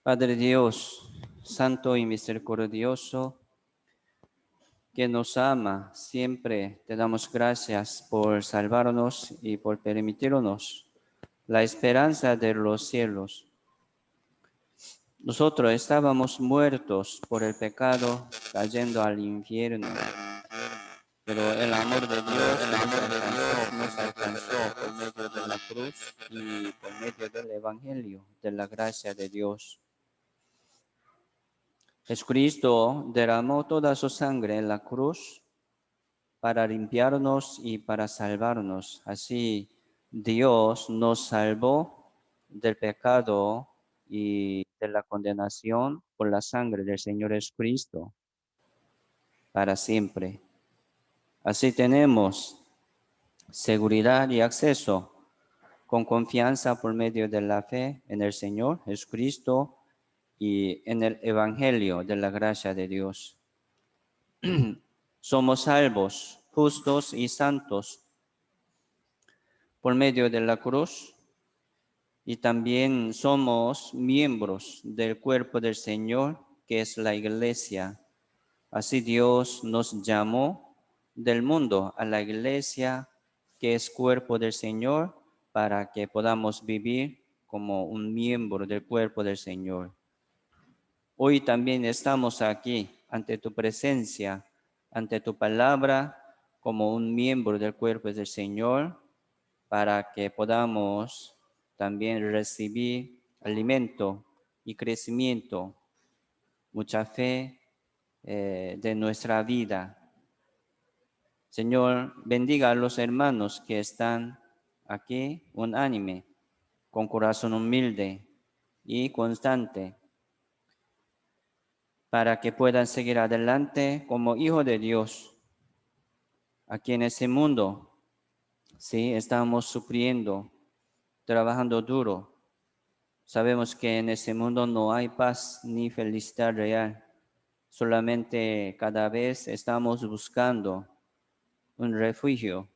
Padre Dios, santo y misericordioso, que nos ama, siempre te damos gracias por salvarnos y por permitirnos la esperanza de los cielos. Nosotros estábamos muertos por el pecado, cayendo al infierno, pero el amor de Dios nos alcanzó por medio de la cruz y por medio del Evangelio, de la gracia de Dios. Jesucristo derramó toda su sangre en la cruz para limpiarnos y para salvarnos. Así Dios nos salvó del pecado y de la condenación por la sangre del Señor Jesucristo para siempre. Así tenemos seguridad y acceso con confianza por medio de la fe en el Señor Jesucristo y en el Evangelio de la gracia de Dios. Somos salvos, justos y santos por medio de la cruz y también somos miembros del cuerpo del Señor, que es la iglesia. Así Dios nos llamó del mundo a la iglesia, que es cuerpo del Señor, para que podamos vivir como un miembro del cuerpo del Señor. Hoy también estamos aquí ante tu presencia, ante tu palabra, como un miembro del cuerpo del Señor, para que podamos también recibir alimento y crecimiento, mucha fe de nuestra vida. Señor, bendiga a los hermanos que están aquí unánime, con corazón humilde y constante, para que puedan seguir adelante como hijos de Dios. Aquí en ese mundo, sí, estamos sufriendo, trabajando duro. Sabemos que en ese mundo no hay paz ni felicidad real. Solamente cada vez estamos buscando un refugio,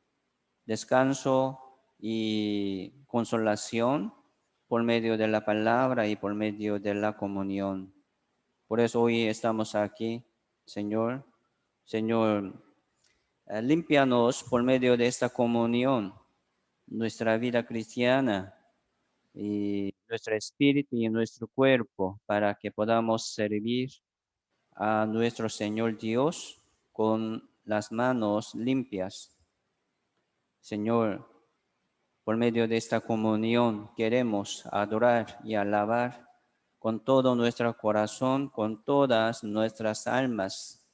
descanso y consolación por medio de la palabra y por medio de la comunión. Por eso hoy estamos aquí, Señor. Señor, límpianos por medio de esta comunión, nuestra vida cristiana y nuestro espíritu y nuestro cuerpo, para que podamos servir a nuestro Señor Dios con las manos limpias. Señor, por medio de esta comunión queremos adorar y alabar con todo nuestro corazón, con todas nuestras almas.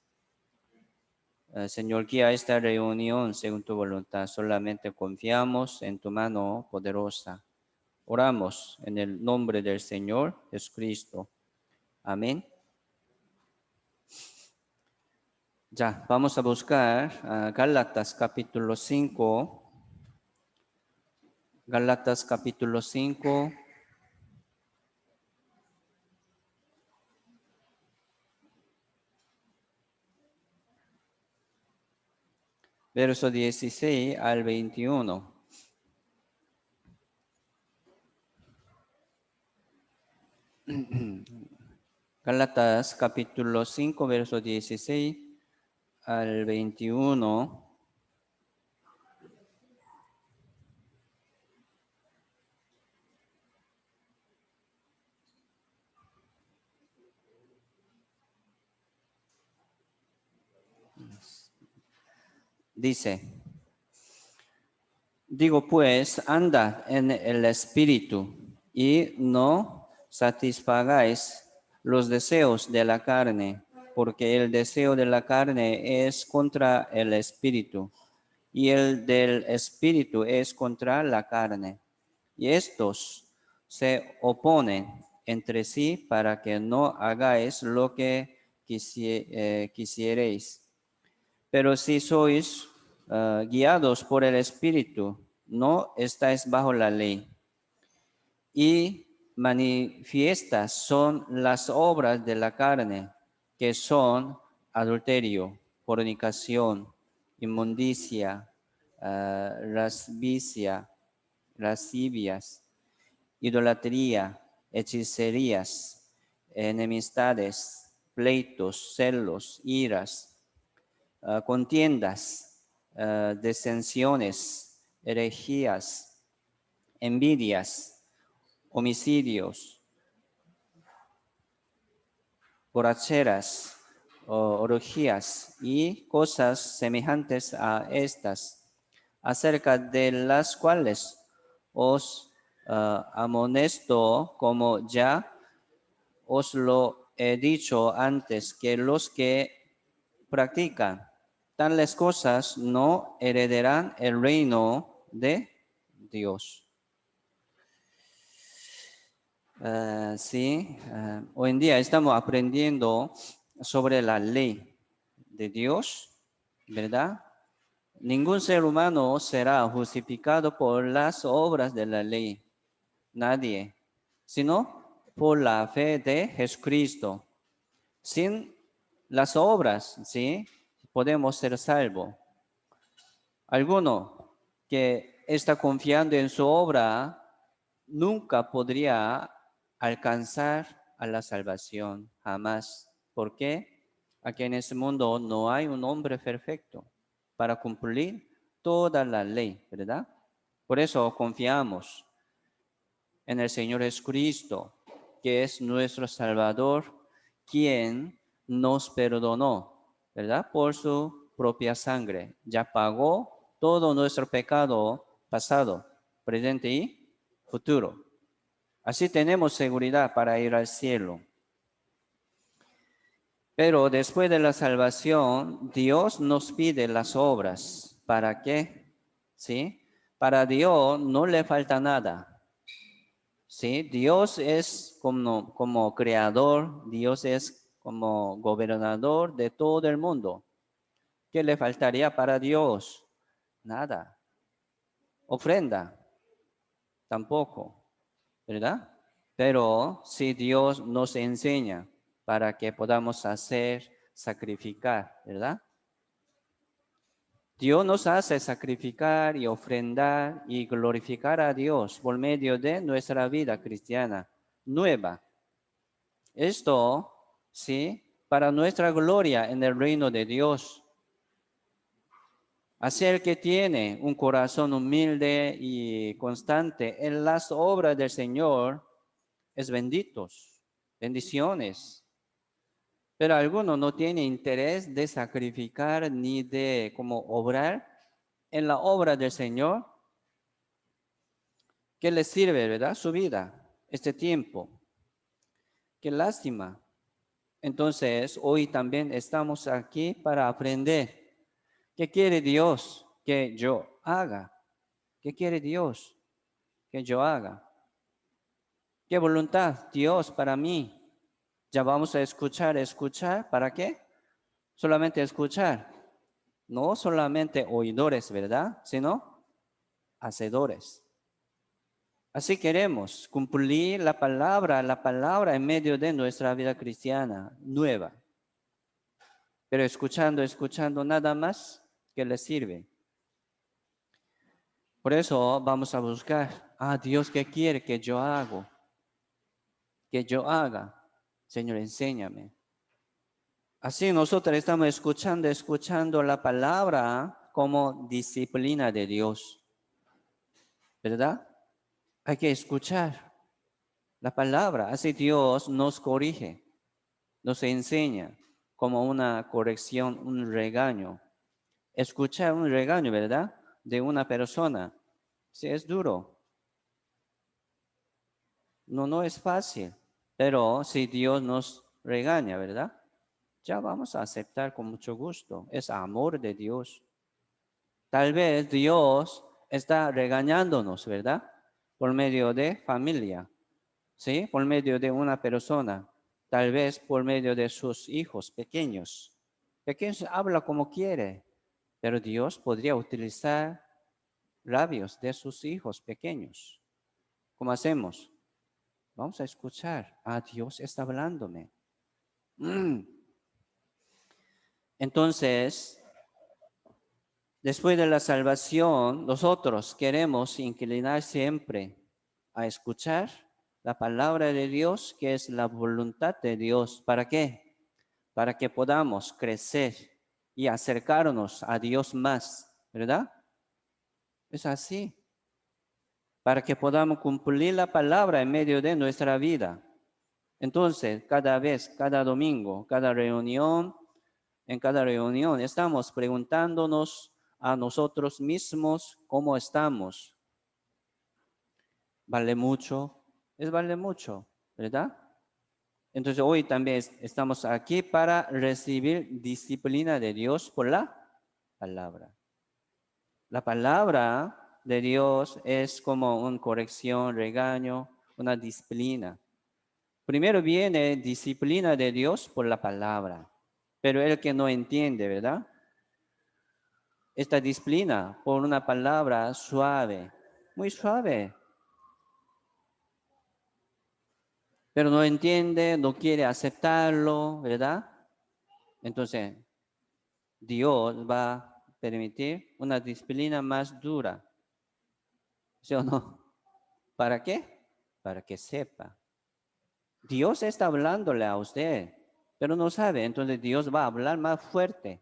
Señor, guía esta reunión según tu voluntad. Solamente confiamos en tu mano poderosa. Oramos en el nombre del Señor Jesucristo. Amén. Ya, vamos a buscar Gálatas capítulo 5. Gálatas capítulo 5. Verso 16 al 21. Gálatas capítulo 5, verso 16 al 21. Dice, digo pues, andad en el Espíritu y no satisfagáis los deseos de la carne, porque el deseo de la carne es contra el Espíritu y el del Espíritu es contra la carne. Y estos se oponen entre sí para que no hagáis lo que quisierais. Pero si sois guiados por el Espíritu, no estáis bajo la ley. Y manifiestas son las obras de la carne, que son adulterio, fornicación, inmundicia, lascivias, idolatría, hechicerías, enemistades, pleitos, celos, iras, contiendas, disensiones, herejías, envidias, homicidios, borracheras, orgías y cosas semejantes a estas, acerca de las cuales os amonesto, como ya os lo he dicho antes, que los que practican tales cosas no heredarán el reino de Dios. Hoy en día estamos aprendiendo sobre la ley de Dios, ¿verdad? Ningún ser humano será justificado por las obras de la ley, nadie, sino por la fe de Jesucristo. Sin las obras, ¿sí? Podemos ser salvos. Alguno que está confiando en su obra nunca podría alcanzar a la salvación, jamás. ¿Por qué? Aquí en este mundo no hay un hombre perfecto para cumplir toda la ley, ¿verdad? Por eso confiamos en el Señor Jesucristo, que es nuestro Salvador, quien nos perdonó, ¿verdad? Por su propia sangre. Ya pagó todo nuestro pecado pasado, presente y futuro. Así tenemos seguridad para ir al cielo. Pero después de la salvación, Dios nos pide las obras. ¿Para qué? ¿Sí? Para Dios no le falta nada. ¿Sí? Dios es como creador, Dios es como gobernador de todo el mundo. ¿Qué le faltaría para Dios? Nada. Ofrenda, tampoco, ¿verdad? Pero si Dios nos enseña para que podamos sacrificar, ¿verdad? Dios nos hace sacrificar y ofrendar y glorificar a Dios por medio de nuestra vida cristiana nueva. Esto, ¿sí? Para nuestra gloria en el reino de Dios. Así el que tiene un corazón humilde y constante en las obras del Señor es bendiciones. Pero alguno no tiene interés de sacrificar ni de como obrar en la obra del Señor. ¿Qué le sirve, verdad? Su vida, este tiempo. Qué lástima. Entonces, hoy también estamos aquí para aprender. ¿Qué quiere Dios que yo haga? ¿Qué quiere Dios que yo haga? ¿Qué voluntad Dios para mí? Ya vamos a escuchar. ¿Para qué? Solamente escuchar. No solamente oidores, ¿verdad? Sino hacedores. Así queremos cumplir la palabra en medio de nuestra vida cristiana nueva. Pero escuchando nada más que le sirve. Por eso vamos a buscar, Dios, ¿qué quiere que yo haga? Que yo haga. Señor, enséñame. Así nosotros estamos escuchando la palabra como disciplina de Dios. ¿Verdad? Hay que escuchar la palabra. Así Dios nos corrige, nos enseña como una corrección, un regaño. Escuchar un regaño, ¿verdad? De una persona. Sí, es duro. No es fácil. Pero si Dios nos regaña, ¿verdad? Ya vamos a aceptar con mucho gusto. Es amor de Dios. Tal vez Dios está regañándonos, ¿verdad? Por medio de familia, ¿sí? Por medio de una persona. Tal vez por medio de sus hijos pequeños. Pequeños habla como quiere, pero Dios podría utilizar labios de sus hijos pequeños. ¿Cómo hacemos? Vamos a escuchar. Dios está hablándome. Entonces, después de la salvación, nosotros queremos inclinar siempre a escuchar la palabra de Dios, que es la voluntad de Dios. ¿Para qué? Para que podamos crecer y acercarnos a Dios más, ¿verdad? Es así. Para que podamos cumplir la palabra en medio de nuestra vida. Entonces, cada vez, cada domingo, en cada reunión, estamos preguntándonos a nosotros mismos cómo estamos. ¿Vale mucho? Vale mucho, ¿verdad? Entonces, hoy también estamos aquí para recibir disciplina de Dios por la palabra. La palabra de Dios es como una corrección, regaño, una disciplina. Primero viene disciplina de Dios por la palabra, pero el que no entiende, ¿verdad? Esta disciplina por una palabra suave, muy suave, pero no entiende, no quiere aceptarlo, ¿verdad? Entonces, Dios va a permitir una disciplina más dura, ¿sí o no? ¿Para qué? Para que sepa. Dios está hablándole a usted, pero no sabe, entonces Dios va a hablar más fuerte.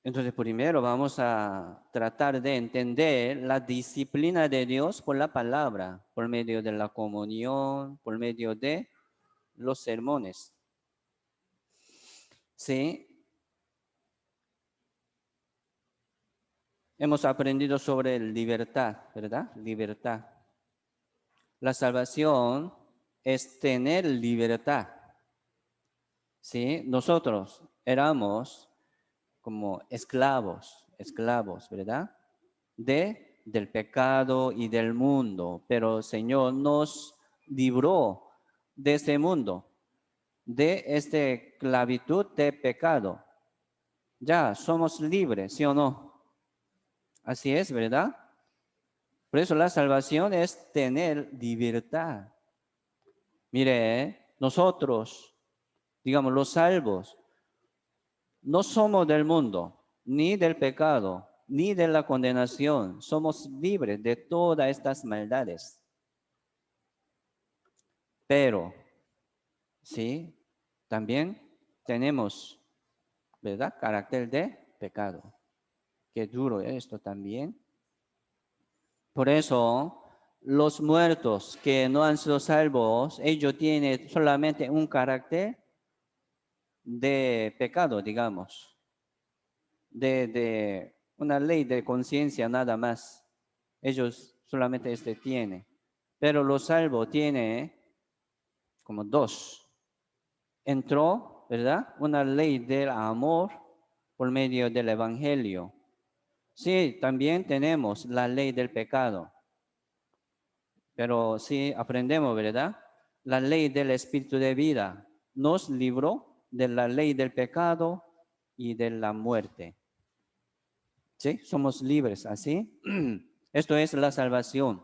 Entonces, primero vamos a tratar de entender la disciplina de Dios por la palabra, por medio de la comunión, por medio de los sermones. Sí, hemos aprendido sobre libertad, ¿verdad? Libertad. La salvación es tener libertad. Sí, nosotros éramos como esclavos, ¿verdad? Del pecado y del mundo, pero el Señor nos libró de este mundo, de esta esclavitud de pecado. Ya somos libres, ¿sí o no? Así es, ¿verdad? Por eso la salvación es tener libertad. Mire, nosotros, digamos, los salvos, no somos del mundo, ni del pecado, ni de la condenación. Somos libres de todas estas maldades. Pero, sí, también tenemos, ¿verdad? Carácter de pecado. Qué duro esto también. Por eso, los muertos que no han sido salvos, ellos tienen solamente un carácter de pecado, digamos. De una ley de conciencia nada más. Ellos solamente tienen. Pero los salvos tiene como dos. Entró, ¿verdad? Una ley del amor por medio del evangelio. Sí, también tenemos la ley del pecado. Pero sí aprendemos, ¿verdad? La ley del espíritu de vida nos libró de la ley del pecado y de la muerte. ¿Sí? Somos libres, ¿así? Esto es la salvación.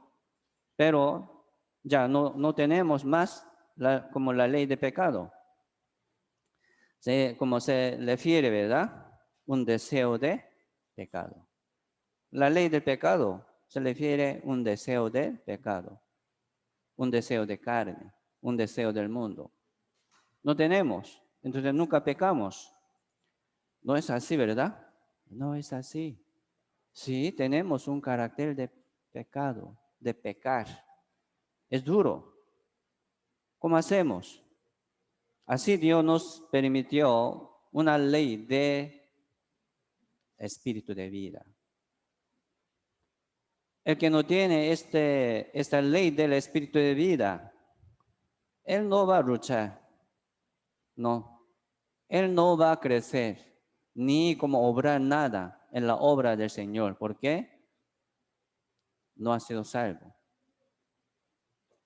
Pero ya no tenemos más como la ley de pecado. ¿Sí? Como se refiere, ¿verdad? Un deseo de pecado. La ley del pecado se refiere a un deseo de pecado, un deseo de carne, un deseo del mundo. No tenemos, entonces nunca pecamos. No es así, ¿verdad? No es así. Sí, tenemos un carácter de pecado, de pecar. Es duro. ¿Cómo hacemos? Así Dios nos permitió una ley de espíritu de vida. El que no tiene esta ley del espíritu de vida, él no va a luchar. No. Él no va a crecer, ni como obrar nada en la obra del Señor. ¿Por qué? No ha sido salvo.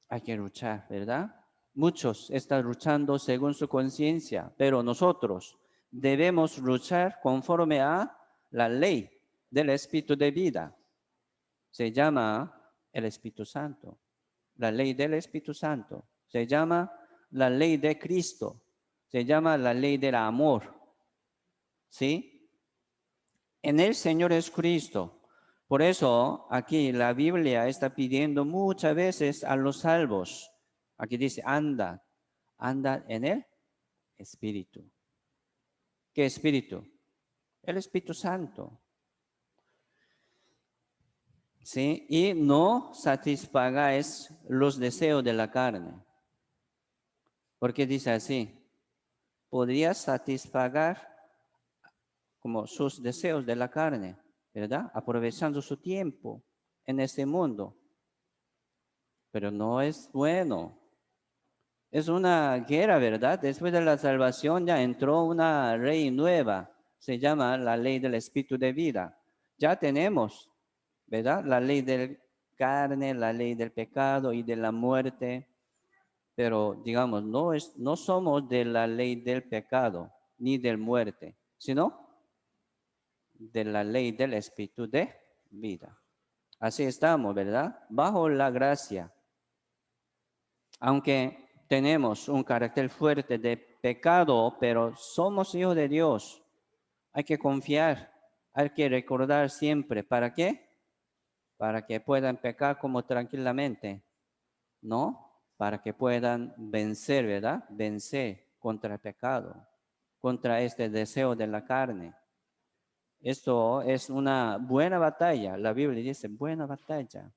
Hay que luchar, ¿verdad? Muchos están luchando según su conciencia, pero nosotros debemos luchar conforme a la ley del Espíritu de vida. Se llama el Espíritu Santo. La ley del Espíritu Santo. Se llama la ley de Cristo. Se llama la ley del amor. ¿Sí? En el Señor Jesucristo Por eso aquí la Biblia está pidiendo muchas veces a los salvos. Aquí dice, anda en el Espíritu. ¿Qué Espíritu? El Espíritu Santo. ¿Sí? Y no satisfagáis los deseos de la carne. Porque dice así, podrías satisfacer como sus deseos de la carne, ¿verdad? Aprovechando su tiempo en este mundo. Pero no es bueno. Es una guerra, ¿verdad? Después de la salvación ya entró una ley nueva. Se llama la ley del espíritu de vida. Ya tenemos, ¿verdad? La ley del carne, la ley del pecado y de la muerte. Pero digamos, no somos de la ley del pecado ni de muerte, sino de la ley del espíritu de vida. Así estamos, ¿verdad? Bajo la gracia. Aunque tenemos un carácter fuerte de pecado, pero somos hijos de Dios. Hay que confiar, hay que recordar siempre. ¿Para qué? Para que puedan pecar como tranquilamente, ¿no? Para que puedan vencer, ¿verdad? Vencer contra el pecado, contra este deseo de la carne. Esto es una buena batalla. La Biblia dice buena batalla.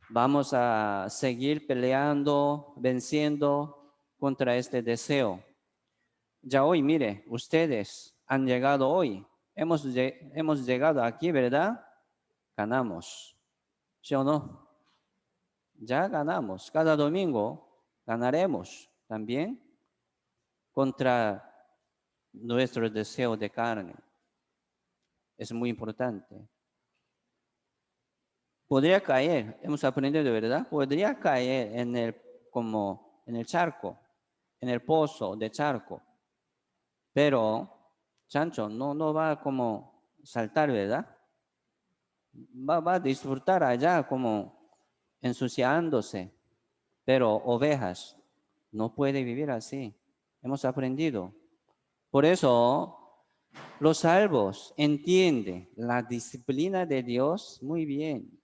Vamos a seguir peleando, venciendo contra este deseo. Ya hoy, mire, ustedes han llegado hoy. Hemos llegado aquí, ¿verdad? Ganamos. ¿Sí o no? Ya ganamos. Cada domingo ganaremos también contra nuestros deseos de carne. Es muy importante. Podría caer, hemos aprendido de verdad, podría caer como en el charco, en el pozo de charco, pero Chancho no va como saltar, ¿verdad? Va a disfrutar allá como ensuciándose, pero ovejas no puede vivir así. Hemos aprendido. Por eso los salvos entienden la disciplina de Dios muy bien.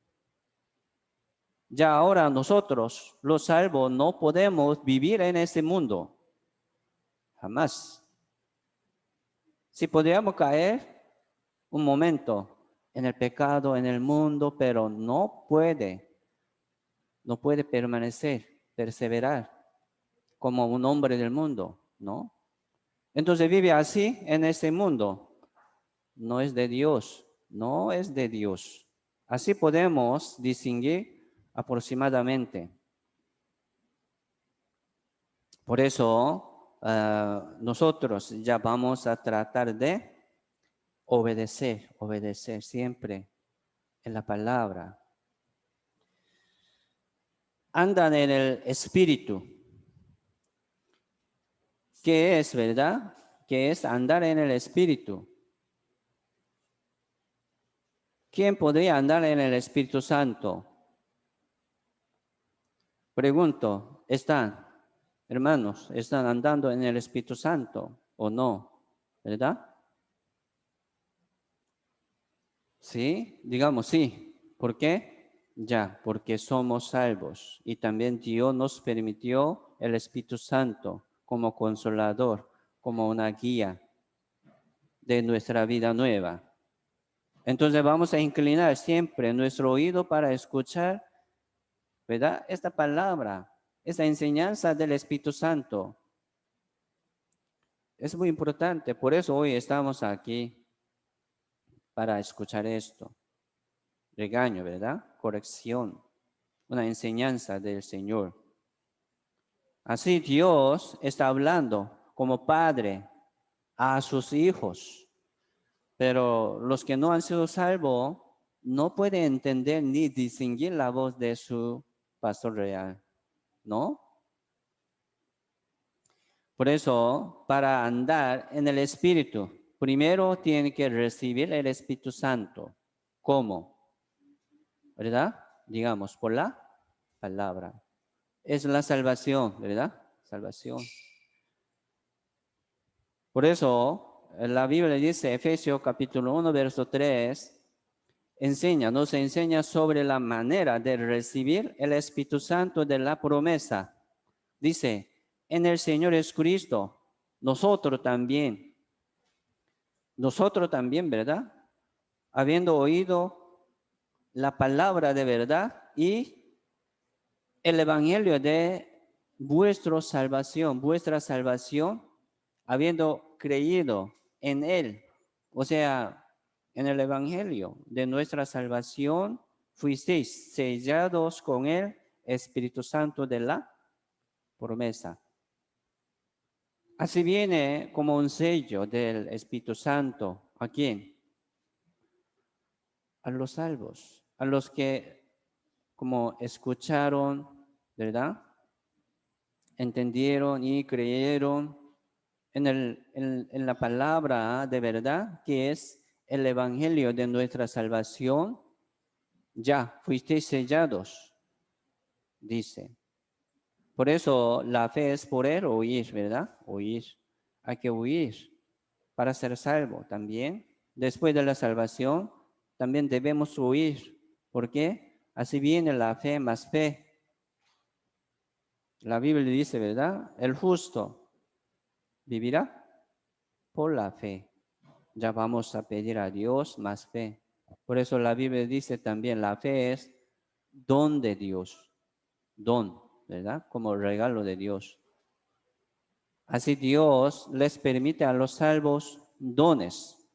Ya ahora nosotros, los salvos, no podemos vivir en este mundo. Jamás. Si podríamos caer un momento en el pecado, en el mundo, pero no puede permanecer, perseverar como un hombre del mundo, ¿no? Entonces vive así en este mundo. No es de Dios, no es de Dios. Así podemos distinguir aproximadamente. Por eso nosotros ya vamos a tratar de obedecer siempre en la palabra. Andan en el Espíritu. ¿Qué es, verdad? ¿Qué es andar en el Espíritu? ¿Quién podría andar en el Espíritu Santo? Pregunto, hermanos, ¿están andando en el Espíritu Santo o no? ¿Verdad? Sí, digamos sí. ¿Por qué? Ya, porque somos salvos y también Dios nos permitió el Espíritu Santo como consolador, como una guía de nuestra vida nueva. Entonces vamos a inclinar siempre nuestro oído para escuchar, ¿verdad? Esta palabra, esta enseñanza del Espíritu Santo. Es muy importante, por eso hoy estamos aquí para escuchar esto. Regaño, ¿verdad? Corrección, una enseñanza del Señor. Así Dios está hablando como padre a sus hijos, pero los que no han sido salvos no pueden entender ni distinguir la voz de su pastor real, ¿no? Por eso, para andar en el Espíritu, primero tiene que recibir el Espíritu Santo. ¿Cómo? ¿Verdad? Digamos, por la palabra. Es la salvación, ¿verdad? Salvación. Por eso, la Biblia dice, Efesios capítulo 1, verso 3, nos enseña sobre la manera de recibir el Espíritu Santo de la promesa. Dice, en el Señor Jesucristo, nosotros también, ¿verdad? Habiendo oído la palabra de verdad y el evangelio de vuestra salvación, habiendo creído en él, o sea, en el evangelio de nuestra salvación, fuisteis sellados con el Espíritu Santo de la promesa. Así viene como un sello del Espíritu Santo. ¿A quién? A los salvos, a los que como escucharon, ¿verdad? Entendieron y creyeron en la palabra de verdad, que es el evangelio de nuestra salvación. Ya fuisteis sellados, dice. Por eso la fe es por él oír, ¿verdad? Oír. Hay que oír para ser salvo también. Después de la salvación, también debemos oír. ¿Por qué? Así viene la fe más fe. La Biblia dice, ¿verdad? El justo vivirá por la fe. Ya vamos a pedir a Dios más fe. Por eso la Biblia dice también, la fe es don de Dios. Don, ¿verdad? Como regalo de Dios. Así Dios les permite a los salvos dones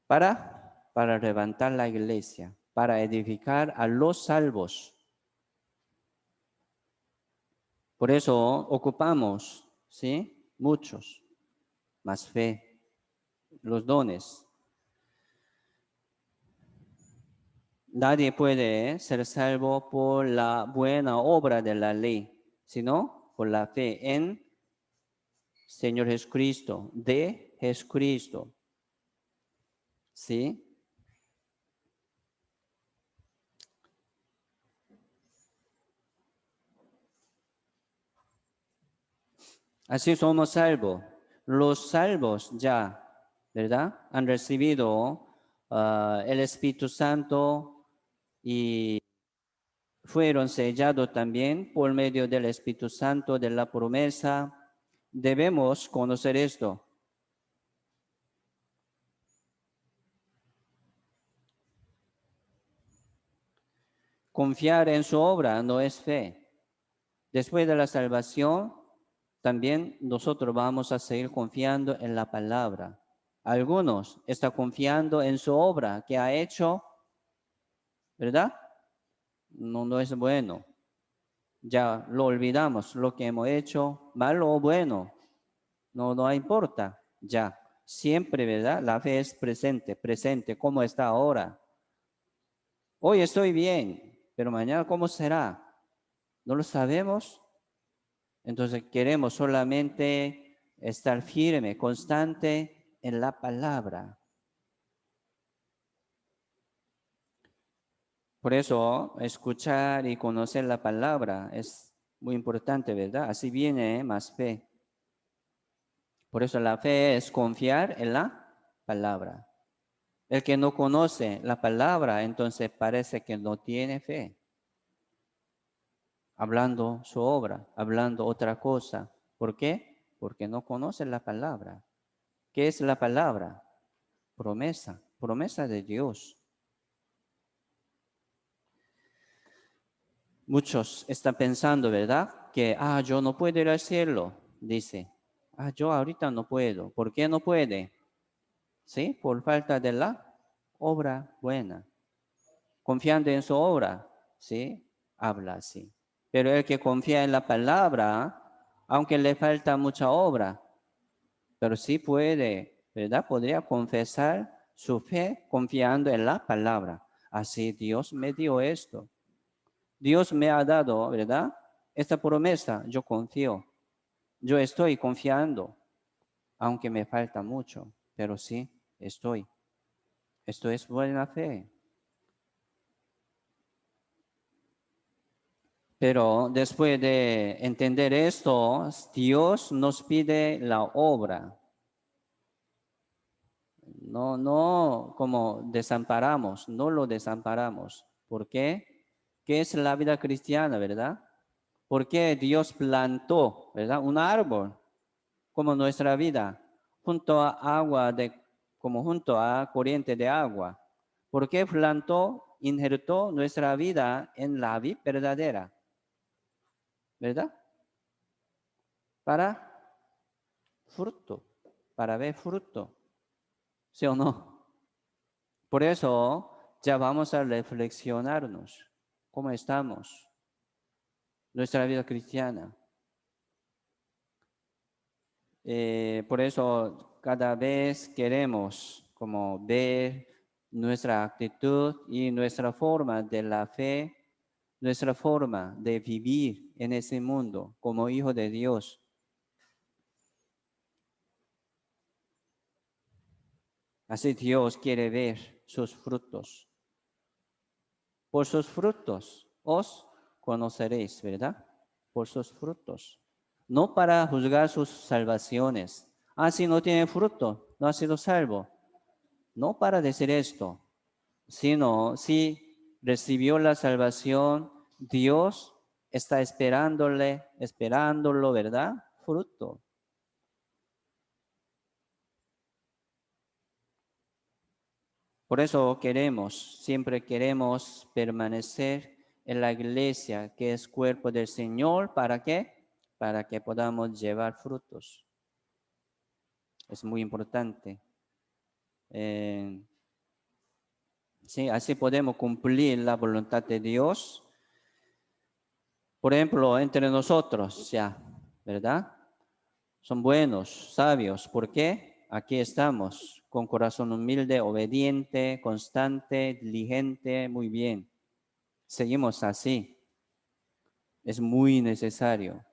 para levantar la iglesia, para edificar a los salvos. Por eso ocupamos, ¿sí? Muchos, más fe, los dones. Nadie puede ser salvo por la buena obra de la ley, sino por la fe en Señor Jesucristo, de Jesucristo. ¿Sí? Así somos salvos. Los salvos ya, ¿verdad? Han recibido el Espíritu Santo y fueron sellados también por medio del Espíritu Santo de la promesa. Debemos conocer esto. Confiar en su obra no es fe. Después de la salvación, también nosotros vamos a seguir confiando en la palabra. Algunos están confiando en su obra que ha hecho, ¿verdad? No es bueno. Ya lo olvidamos, lo que hemos hecho, malo o bueno, no importa, ya. Siempre, ¿verdad? La fe es presente, como está ahora. Hoy estoy bien, pero mañana ¿cómo será? No lo sabemos. Entonces queremos solamente estar firme, constante en la palabra. Por eso, escuchar y conocer la palabra es muy importante, ¿verdad? Así viene más fe. Por eso la fe es confiar en la palabra. El que no conoce la palabra, entonces parece que no tiene fe. Hablando su obra, hablando otra cosa. ¿Por qué? Porque no conoce la palabra. ¿Qué es la palabra? Promesa de Dios. Muchos están pensando, ¿verdad? Que, yo no puedo ir al cielo, dice. Yo ahorita no puedo. ¿Por qué no puede? ¿Sí? Por falta de la obra buena. Confiando en su obra, ¿sí? Habla así. Pero el que confía en la palabra, aunque le falta mucha obra, pero sí puede, ¿verdad? Podría confesar su fe confiando en la palabra. Así Dios me dio esto. Dios me ha dado, ¿verdad? Esta promesa, yo confío. Yo estoy confiando, aunque me falta mucho, pero sí estoy. Esto es buena fe. Pero después de entender esto, Dios nos pide la obra. no como desamparamos, no lo desamparamos. ¿Por qué? ¿Qué es la vida cristiana, verdad? Porque Dios plantó, ¿verdad? Un árbol como nuestra vida, junto a agua como junto a corriente de agua. ¿Por qué plantó, injertó nuestra vida en la vid verdadera? ¿Verdad? Para fruto, para ver fruto. ¿Sí o no? Por eso ya vamos a reflexionarnos cómo estamos, nuestra vida cristiana. Por eso cada vez queremos como ver nuestra actitud y nuestra forma de la fe, nuestra forma de vivir en ese mundo como hijo de Dios. Así Dios quiere ver sus frutos. Por sus frutos os conoceréis, ¿verdad? Por sus frutos. No para juzgar sus salvaciones. Ah, si no tiene fruto, no ha sido salvo. No para decir esto, sino si recibió la salvación, Dios está esperándolo, ¿verdad? Fruto. Por eso siempre queremos permanecer en la iglesia, que es cuerpo del Señor. ¿Para qué? Para que podamos llevar frutos. Es muy importante. Sí, así podemos cumplir la voluntad de Dios. Por ejemplo, entre nosotros, ya, ¿verdad? Son buenos, sabios. ¿Por qué? Aquí estamos, con corazón humilde, obediente, constante, diligente, muy bien. Seguimos así. Es muy necesario.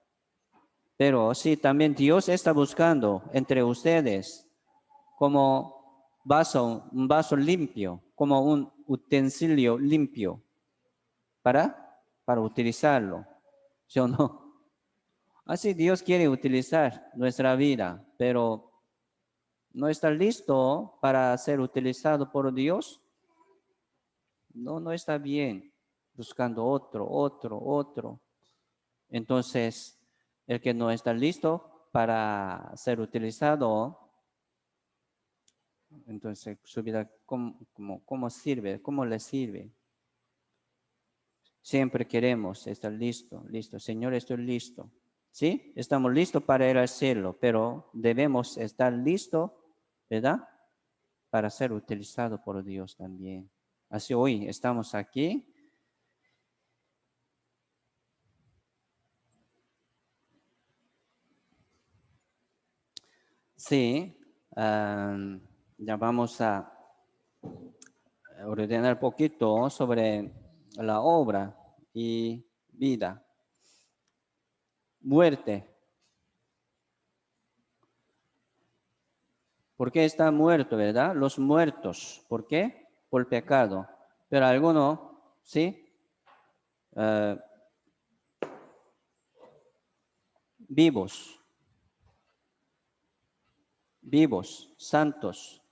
Pero sí, también Dios está buscando entre ustedes como un vaso limpio, como un utensilio limpio para utilizarlo. ¿Sí o no? Así Dios quiere utilizar nuestra vida, pero no está listo para ser utilizado por Dios. No está bien buscando otro. Entonces, el que no está listo para ser utilizado, entonces su vida, ¿cómo sirve? ¿Cómo le sirve? Siempre queremos estar listo. Señor, estoy listo. ¿Sí? Estamos listos para ir al cielo, pero debemos estar listos, ¿verdad? Para ser utilizados por Dios también. Así hoy estamos aquí. Sí, ya vamos a ordenar un poquito sobre la obra y vida. Muerte. ¿Por qué está muerto, verdad? Los muertos. ¿Por qué? Por pecado. Pero algunos, ¿sí? Eh, vivos, santos.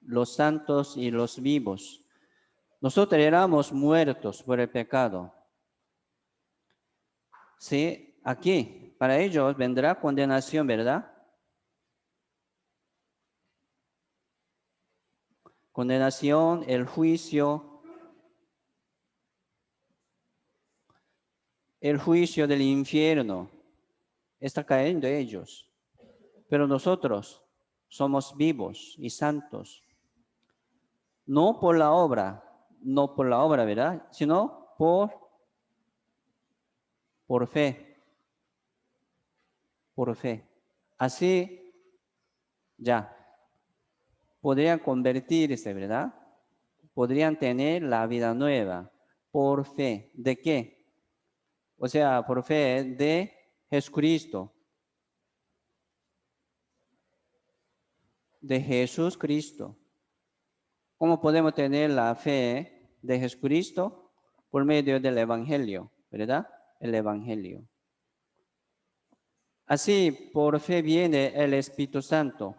Los santos y los vivos. Nosotros éramos muertos por el pecado. Sí, aquí, para ellos vendrá condenación, ¿verdad? Condenación, el juicio del infierno está cayendo en ellos. Pero nosotros somos vivos y santos. No por la obra, ¿verdad? Sino por fe. Por fe. Así ya podrían convertirse, ¿verdad? Podrían tener la vida nueva por fe. ¿De qué? O sea, por fe de Jesucristo. De Jesús Cristo. ¿Cómo podemos tener la fe de Jesucristo? Por medio del Evangelio, ¿verdad? El Evangelio. Así, por fe viene el Espíritu Santo.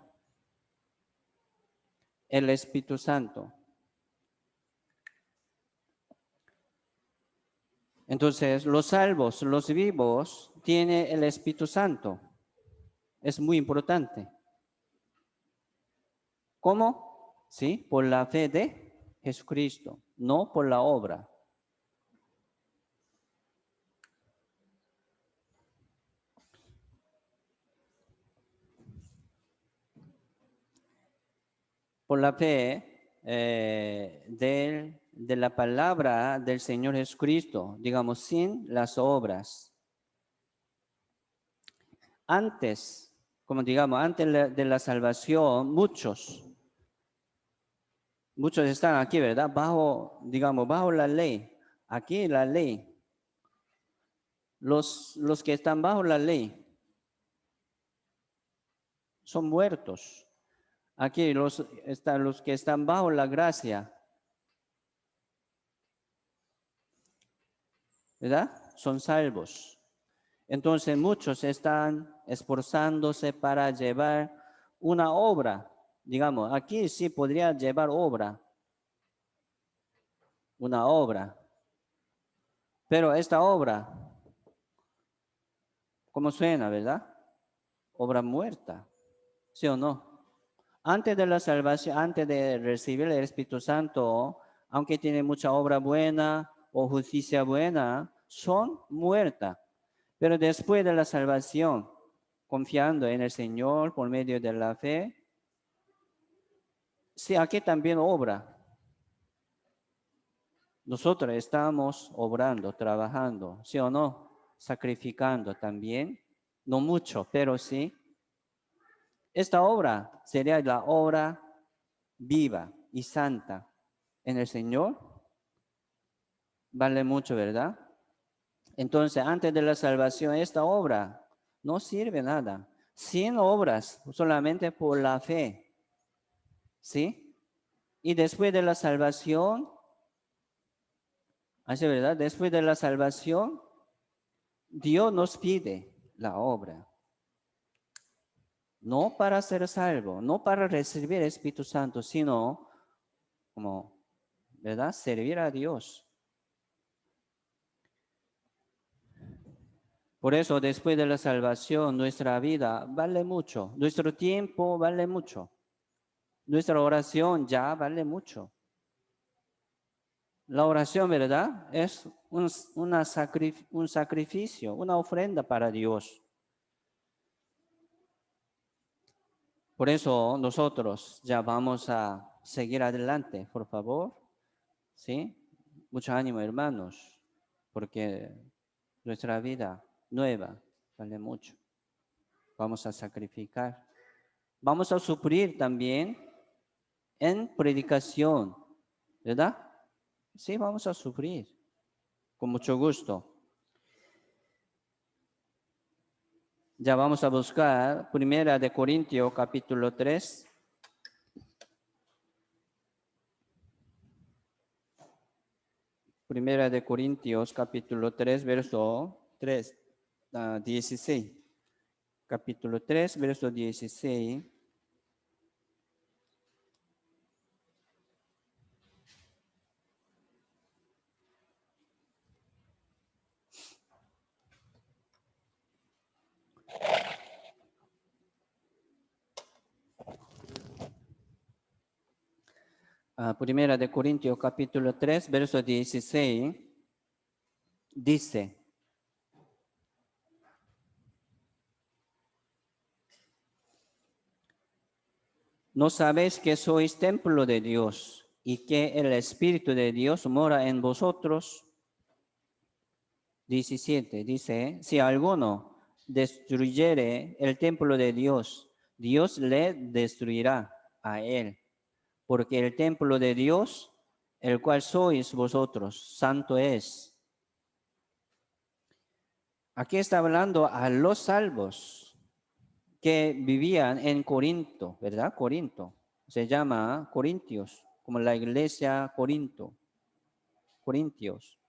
el Espíritu Santo. Entonces, los salvos, los vivos, tienen el Espíritu Santo. Es muy importante. ¿Cómo? Sí, por la fe de Jesucristo, no por la obra. Por la fe de la palabra del Señor Jesucristo, digamos, sin las obras. Antes, como digamos, antes de la salvación, muchos están aquí, ¿verdad? Bajo, digamos, bajo la ley. Aquí la ley. Los que están bajo la ley son muertos. Aquí están los que están bajo la gracia, ¿verdad? Son salvos. Entonces muchos están esforzándose para llevar una obra. Digamos, aquí sí podría llevar obra. Una obra. Pero esta obra, ¿cómo suena, verdad? Obra muerta. ¿Sí o no? Antes de la salvación, antes de recibir el Espíritu Santo, aunque tiene mucha obra buena o justicia buena, son muertas. Pero después de la salvación, confiando en el Señor por medio de la fe, sí, aquí también obra. Nosotros estamos obrando, trabajando, ¿sí o no? Sacrificando también, no mucho, pero sí. Esta obra sería la obra viva y santa en el Señor. Vale mucho, ¿verdad? Entonces, antes de la salvación, esta obra no sirve nada. Sin obras, solamente por la fe. ¿Sí? Y después de la salvación, ¿así verdad? Después de la salvación, Dios nos pide la obra. No para ser salvo, no para recibir el Espíritu Santo, sino como, ¿verdad? Servir a Dios. Por eso, después de la salvación, nuestra vida vale mucho, nuestro tiempo vale mucho, nuestra oración ya vale mucho. La oración, ¿verdad? Es un sacrificio, una ofrenda para Dios. Por eso nosotros ya vamos a seguir adelante, por favor. ¿Sí? Mucho ánimo, hermanos, porque nuestra vida nueva vale mucho. Vamos a sacrificar. Vamos a sufrir también en predicación, ¿verdad? Sí, vamos a sufrir, con mucho gusto. Ya vamos a buscar Primera de Corintios, capítulo 3. Primera de Corintios, capítulo 3, verso 3, 16. Capítulo 3, verso 16. Primera de Corintios capítulo 3, verso 16, dice, ¿no sabéis que sois templo de Dios y que el Espíritu de Dios mora en vosotros? 17, dice, si alguno destruyere el templo de Dios, Dios le destruirá a él, porque el templo de Dios, el cual sois vosotros, santo es. Aquí está hablando a los salvos que vivían en Corinto, ¿verdad? Corinto. Se llama Corintios, como la iglesia Corinto. Corintios.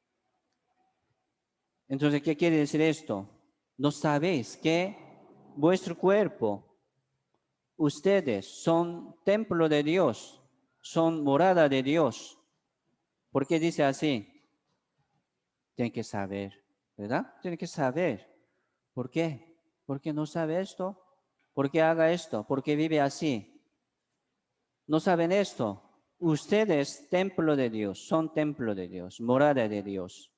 Entonces, ¿qué quiere decir esto? ¿No sabéis que vuestro cuerpo, ustedes son templo de Dios son morada de Dios. ¿Por qué dice así? Tiene que saber, ¿verdad? Tiene que saber. ¿Por qué? ¿Por qué no sabe esto? ¿Por qué haga esto? ¿Por qué vive así? ¿No saben esto? Ustedes, templo de Dios, son templo de Dios, morada de Dios.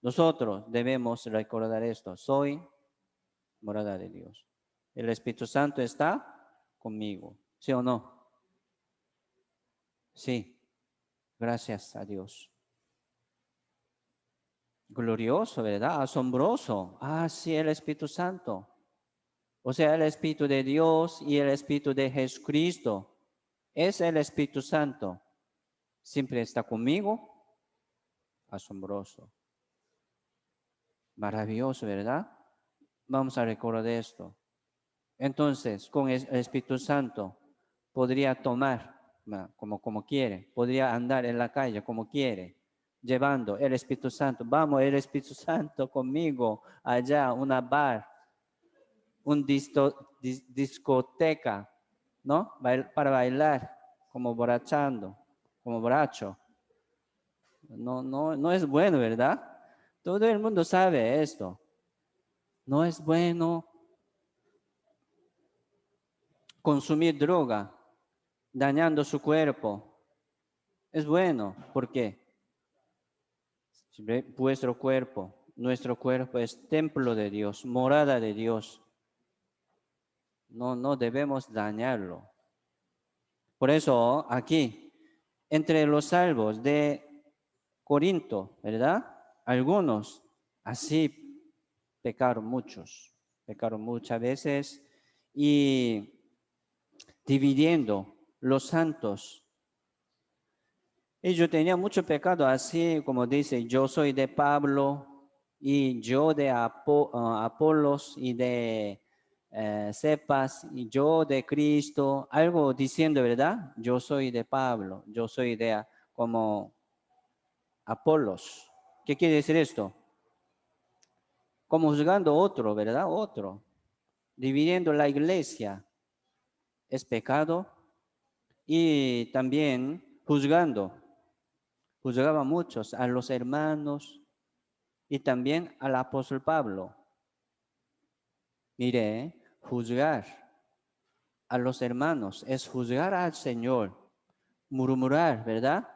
Nosotros debemos recordar esto. Soy morada de Dios. El Espíritu Santo está conmigo. ¿Sí o no? Sí. Gracias a Dios. Glorioso, ¿verdad? Asombroso. Ah, sí, el Espíritu Santo. O sea, el Espíritu de Dios y el Espíritu de Jesucristo. Es el Espíritu Santo. Siempre está conmigo. Asombroso. Maravilloso, ¿verdad? Vamos a recordar esto. Entonces, con el Espíritu Santo, podría tomar como quiere, podría andar en la calle como quiere, llevando el Espíritu Santo. Vamos, el Espíritu Santo conmigo allá, una bar, un discoteca, ¿no? Para bailar, como borrachando, como borracho. No es bueno, ¿verdad? Todo el mundo sabe esto. No es bueno consumir droga, dañando su cuerpo. Es bueno, ¿por qué? Vuestro cuerpo, nuestro cuerpo es templo de Dios, morada de Dios. No debemos dañarlo. Por eso aquí, entre los salvos de Corinto, ¿verdad? Algunos así pecaron muchas veces y dividiendo los santos. Ellos tenían mucho pecado, así como dice, yo soy de Pablo y yo de Apolos y de Cepas y yo de Cristo, algo diciendo, ¿verdad? Yo soy de Pablo, yo soy de como Apolos. ¿Qué quiere decir esto? Como juzgando otro, ¿verdad? Otro. Dividiendo la iglesia es pecado y también juzgaba a muchos, a los hermanos y también al apóstol Pablo. Mire, juzgar a los hermanos es juzgar al Señor, murmurar, ¿verdad?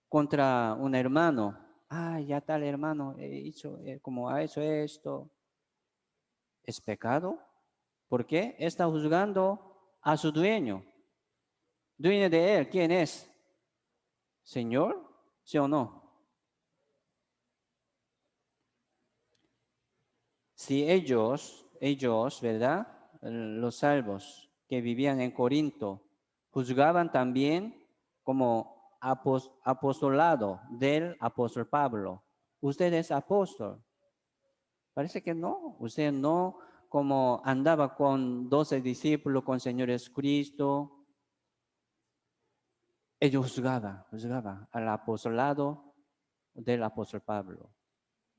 Contra un hermano. Ah, ya tal hermano como ha hecho esto. ¿Es pecado? ¿Por qué? Está juzgando a su dueño. Dueño de él, ¿quién es? ¿Señor? ¿Sí o no? Si ellos, ¿verdad? Los salvos que vivían en Corinto, juzgaban también como apostolado del apóstol Pablo. Usted es apóstol. Parece que no. Usted no como andaba con 12 discípulos, con Señor Jesucristo. Ellos juzgaban al apostolado del apóstol Pablo.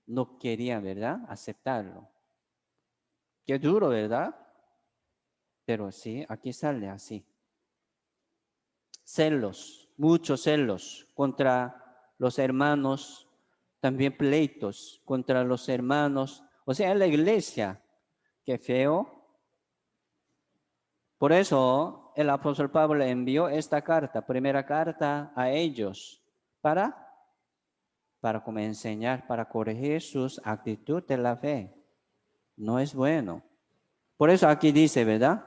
No querían, ¿verdad? Aceptarlo. Qué duro, ¿verdad? Pero sí, aquí sale así. Celos, muchos celos contra los hermanos, también pleitos contra los hermanos. O sea, en la iglesia, qué feo. Por eso el apóstol Pablo envió esta carta, primera carta a ellos, para como enseñar, para corregir sus actitudes de la fe. No es bueno. Por eso aquí dice, ¿verdad?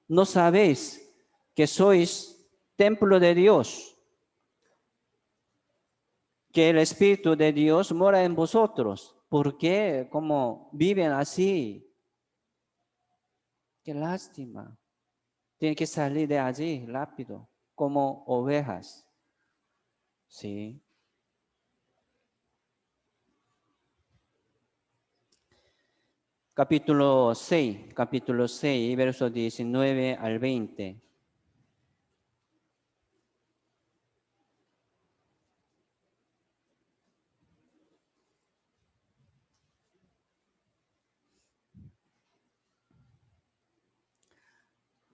¿No sabéis que sois templo de Dios, que el Espíritu de Dios mora en vosotros? ¿Por qué? ¿Cómo viven así? Qué lástima. Tienen que salir de allí rápido, como ovejas. Sí. Capítulo 6, versos 19 al 20.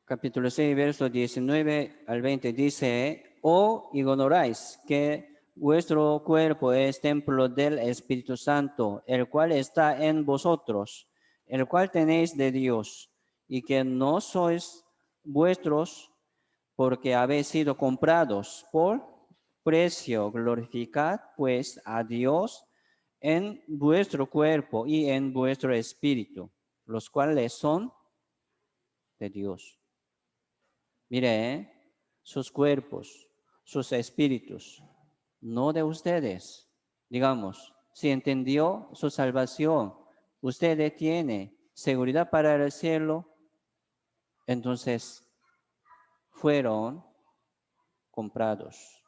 capítulo 6, verso 19 al 20 dice, ¿o ignoráis que vuestro cuerpo es templo del Espíritu Santo, el cual está en vosotros, el cual tenéis de Dios, y que no sois vuestros porque habéis sido comprados por precio? Glorificad pues a Dios en vuestro cuerpo y en vuestro espíritu, los cuales son de Dios. Mire, sus cuerpos, sus espíritus, no de ustedes. Digamos, si entendió su salvación, usted tiene seguridad para el cielo, entonces fueron comprados.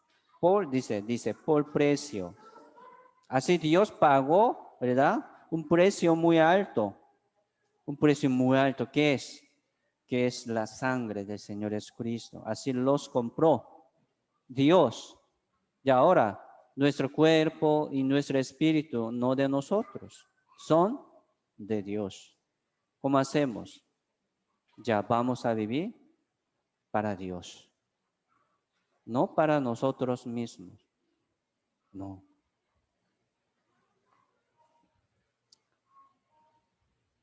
Dice, por precio. Así Dios pagó, ¿verdad? Un precio muy alto. Un precio muy alto. ¿Qué es? Que es la sangre del Señor Jesucristo. Así los compró Dios. Y ahora, nuestro cuerpo y nuestro espíritu, no de nosotros, son de Dios. ¿Cómo hacemos? Ya vamos a vivir para Dios, no para nosotros mismos. No.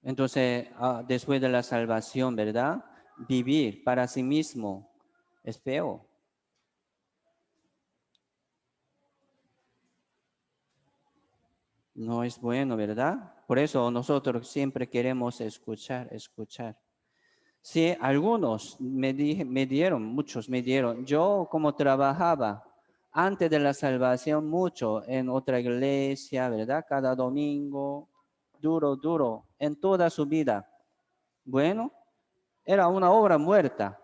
Entonces, después de la salvación, ¿verdad? Vivir para sí mismo es feo. No es bueno, ¿verdad? Por eso nosotros siempre queremos escuchar. Sí, algunos muchos me dieron. Yo como trabajaba antes de la salvación mucho en otra iglesia, ¿verdad? Cada domingo, duro, en toda su vida. Bueno, era una obra muerta,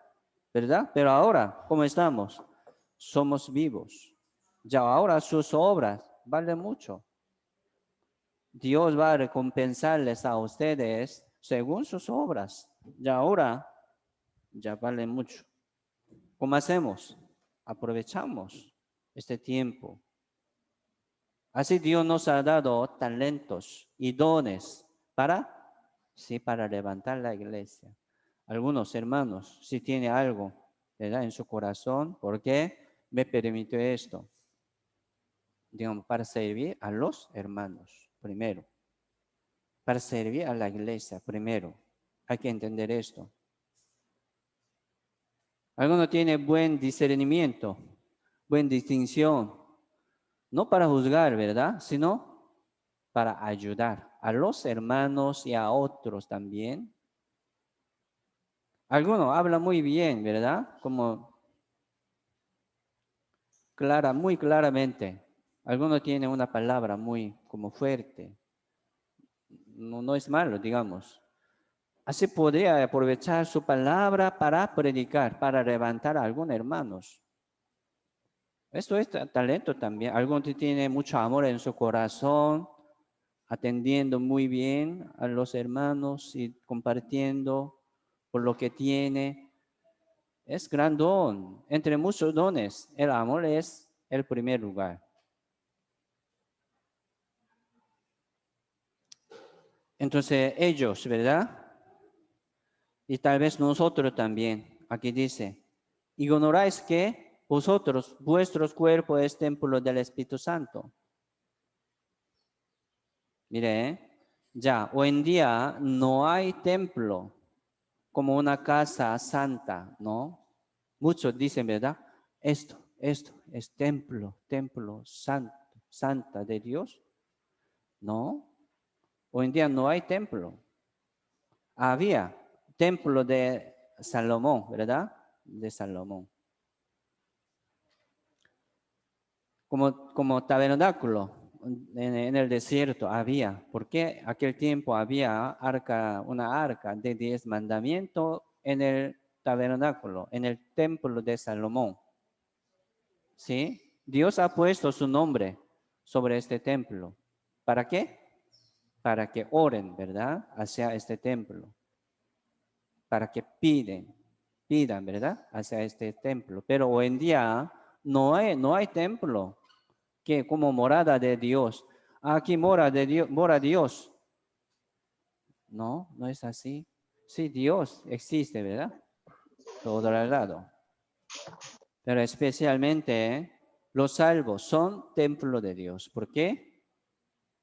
¿verdad? Pero ahora, ¿cómo estamos? Somos vivos. Ya ahora sus obras valen mucho. Dios va a recompensarles a ustedes según sus obras. Ya ahora ya vale mucho. ¿Cómo hacemos? Aprovechamos este tiempo. Así Dios nos ha dado talentos y dones para levantar la iglesia. Algunos hermanos, si tiene algo, ¿verdad? En su corazón, ¿por qué me permitió esto? Digamos, para servir a los hermanos, primero. Para servir a la iglesia, primero. Hay que entender esto. Alguno tiene buen discernimiento, buena distinción, no para juzgar, ¿verdad? Sino para ayudar a los hermanos y a otros también. Alguno habla muy bien, ¿verdad? Como muy claramente. Alguno tiene una palabra muy como fuerte. No es malo, digamos. Así podría aprovechar su palabra para predicar, para levantar a algunos hermanos. Esto es talento también. Alguno tiene mucho amor en su corazón, atendiendo muy bien a los hermanos y compartiendo por lo que tiene. Es gran don. Entre muchos dones, el amor es el primer lugar. Entonces ellos, ¿verdad? Y tal vez nosotros también. Aquí dice, ignoráis que vosotros, vuestros cuerpos es templo del Espíritu Santo. Mire, ya, hoy en día no hay templo como una casa santa, ¿no? Muchos dicen, ¿verdad? Esto es templo santo, santa de Dios. No, hoy en día no hay templo. Había templo de Salomón, ¿verdad? De Salomón. Como tabernáculo en el desierto había, porque aquel tiempo había una arca de 10 mandamientos en el tabernáculo, en el templo de Salomón. ¿Sí? Dios ha puesto su nombre sobre este templo. ¿Para qué? Para que oren, ¿verdad? Hacia este templo. Para que pidan, ¿verdad? Hacia este templo. Pero hoy en día no hay templo que como morada de Dios. Aquí mora Dios. No es así. Sí, Dios existe, ¿verdad? todo el lado. Pero especialmente los salvos son templo de Dios. ¿Por qué?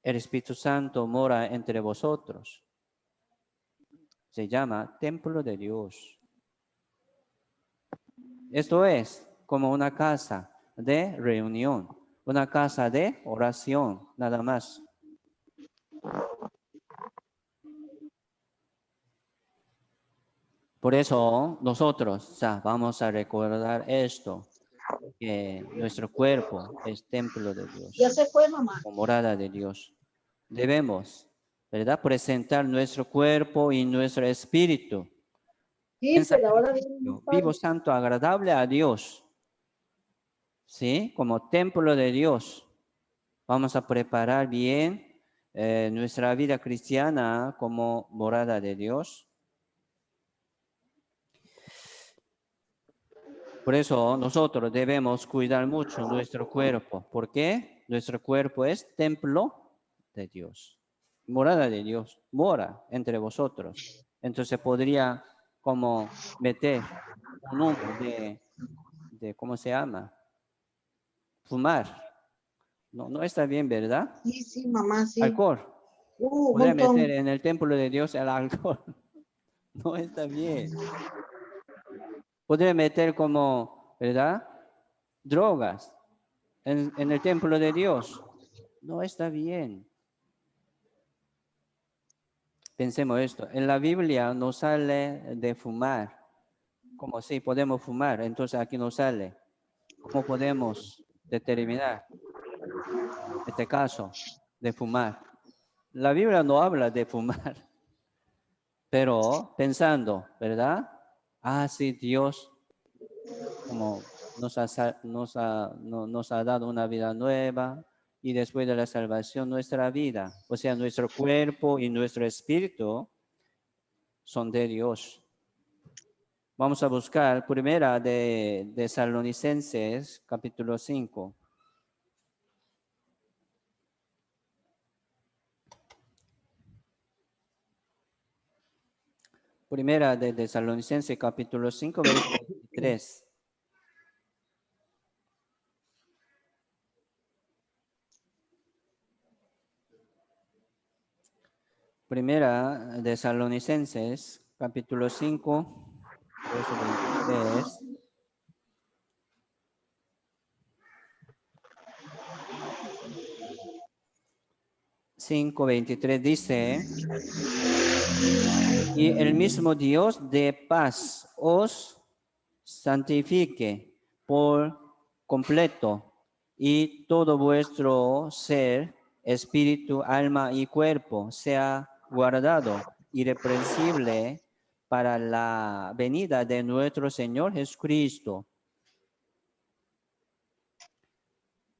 El Espíritu Santo mora entre vosotros. Se llama templo de Dios. Esto es como una casa de reunión, una casa de oración, nada más. Por eso nosotros vamos a recordar esto, que nuestro cuerpo es templo de Dios, Ya se fue, mamá. o morada de Dios. Debemos, ¿verdad?, presentar nuestro cuerpo y nuestro espíritu Sí, en pero ahora viene más sacrificio, tarde. vivo, santo, agradable a Dios, ¿sí? Como templo de Dios. Vamos a preparar bien nuestra vida cristiana como morada de Dios. Por eso nosotros debemos cuidar mucho nuestro cuerpo. ¿Por qué? Nuestro cuerpo es templo de Dios. Morada de Dios. Mora entre vosotros. Entonces podría como meter un humo de ¿cómo se llama? Fumar. No, no está bien, ¿verdad? Sí, sí, mamá, sí. Alcohol. Un Podría meter montón. en el templo de Dios el alcohol. No está bien. Podría meter como, ¿verdad?, drogas en el templo de Dios. No está bien. Pensemos esto. En la Biblia no sale de fumar. Como si podemos fumar, entonces aquí no sale. ¿Cómo podemos determinar este caso de fumar? La Biblia no habla de fumar, pero pensando, ¿verdad? Sí, Dios como nos ha dado una vida nueva y después de la salvación nuestra vida, o sea, nuestro cuerpo y nuestro espíritu son de Dios. Vamos a buscar primera de Tesalonicenses, capítulo 5. Primera de Tesalonicenses, capítulo 5, versículo 23. Primera de Tesalonicenses, capítulo 5, verso 23. 5:23 dice: y el mismo Dios de paz os santifique por completo, y todo vuestro ser, espíritu, alma y cuerpo sea guardado irreprensible para la venida de nuestro Señor Jesucristo.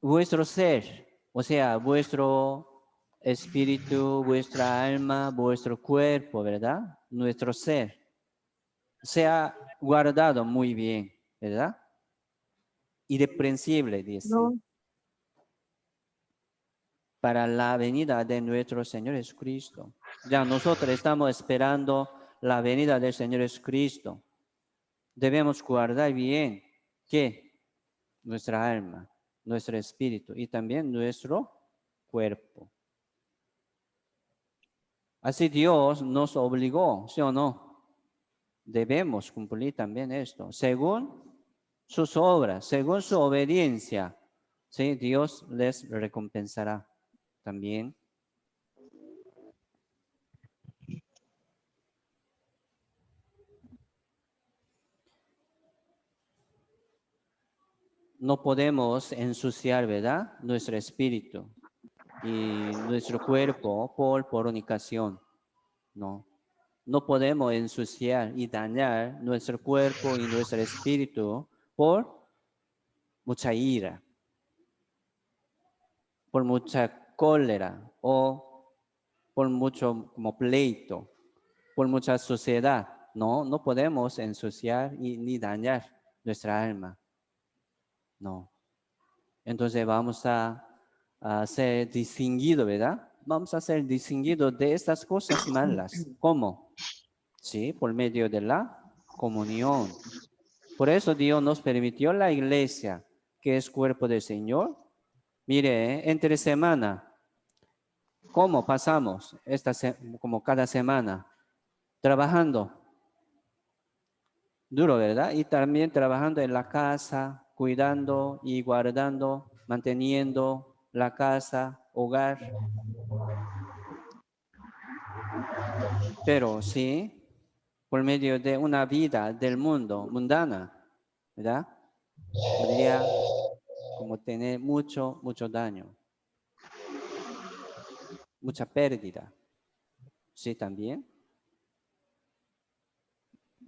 Vuestro ser, o sea, vuestro espíritu, vuestra alma, vuestro cuerpo, ¿verdad? Nuestro ser sea guardado muy bien, ¿verdad? Irreprensible, dice, No, para la venida de nuestro Señor Jesucristo. Ya nosotros estamos esperando la venida del Señor Jesucristo. Debemos guardar bien, ¿qué? Nuestra alma, nuestro espíritu y también nuestro cuerpo. Así Dios nos obligó, ¿sí o no? Debemos cumplir también esto, según sus obras, según su obediencia. Sí, Dios les recompensará también. No podemos ensuciar, ¿verdad?, nuestro espíritu y nuestro cuerpo por fornicación. No, no podemos ensuciar y dañar nuestro cuerpo y nuestro espíritu por mucha ira, por mucha cólera o por mucho como pleito, por mucha suciedad. No, no podemos ensuciar ni dañar nuestra alma. No. Entonces vamos a ser distinguidos, ¿verdad? Vamos a ser distinguidos de estas cosas malas. ¿Cómo? Sí, por medio de la comunión. Por eso Dios nos permitió la iglesia, que es cuerpo del Señor. Mire, entre semana, ¿cómo pasamos como cada semana? Trabajando. Duro, ¿verdad? Y también trabajando en la casa, cuidando y guardando, manteniendo la casa, hogar. Pero sí, por medio de una vida del mundo, mundana, ¿verdad? Podría como tener mucho daño, mucha pérdida. Sí, también.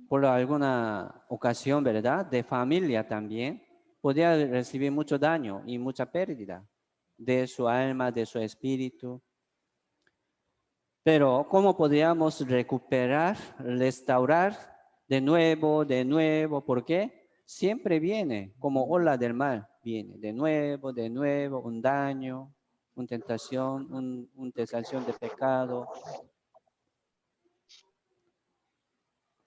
Por alguna ocasión, ¿verdad? De familia también, podría recibir mucho daño y mucha pérdida de su alma, de su espíritu. Pero ¿cómo podríamos recuperar, restaurar de nuevo, de nuevo? ¿Por qué? Siempre viene como ola del mal, viene de nuevo, un daño, una tentación, una tentación de pecado.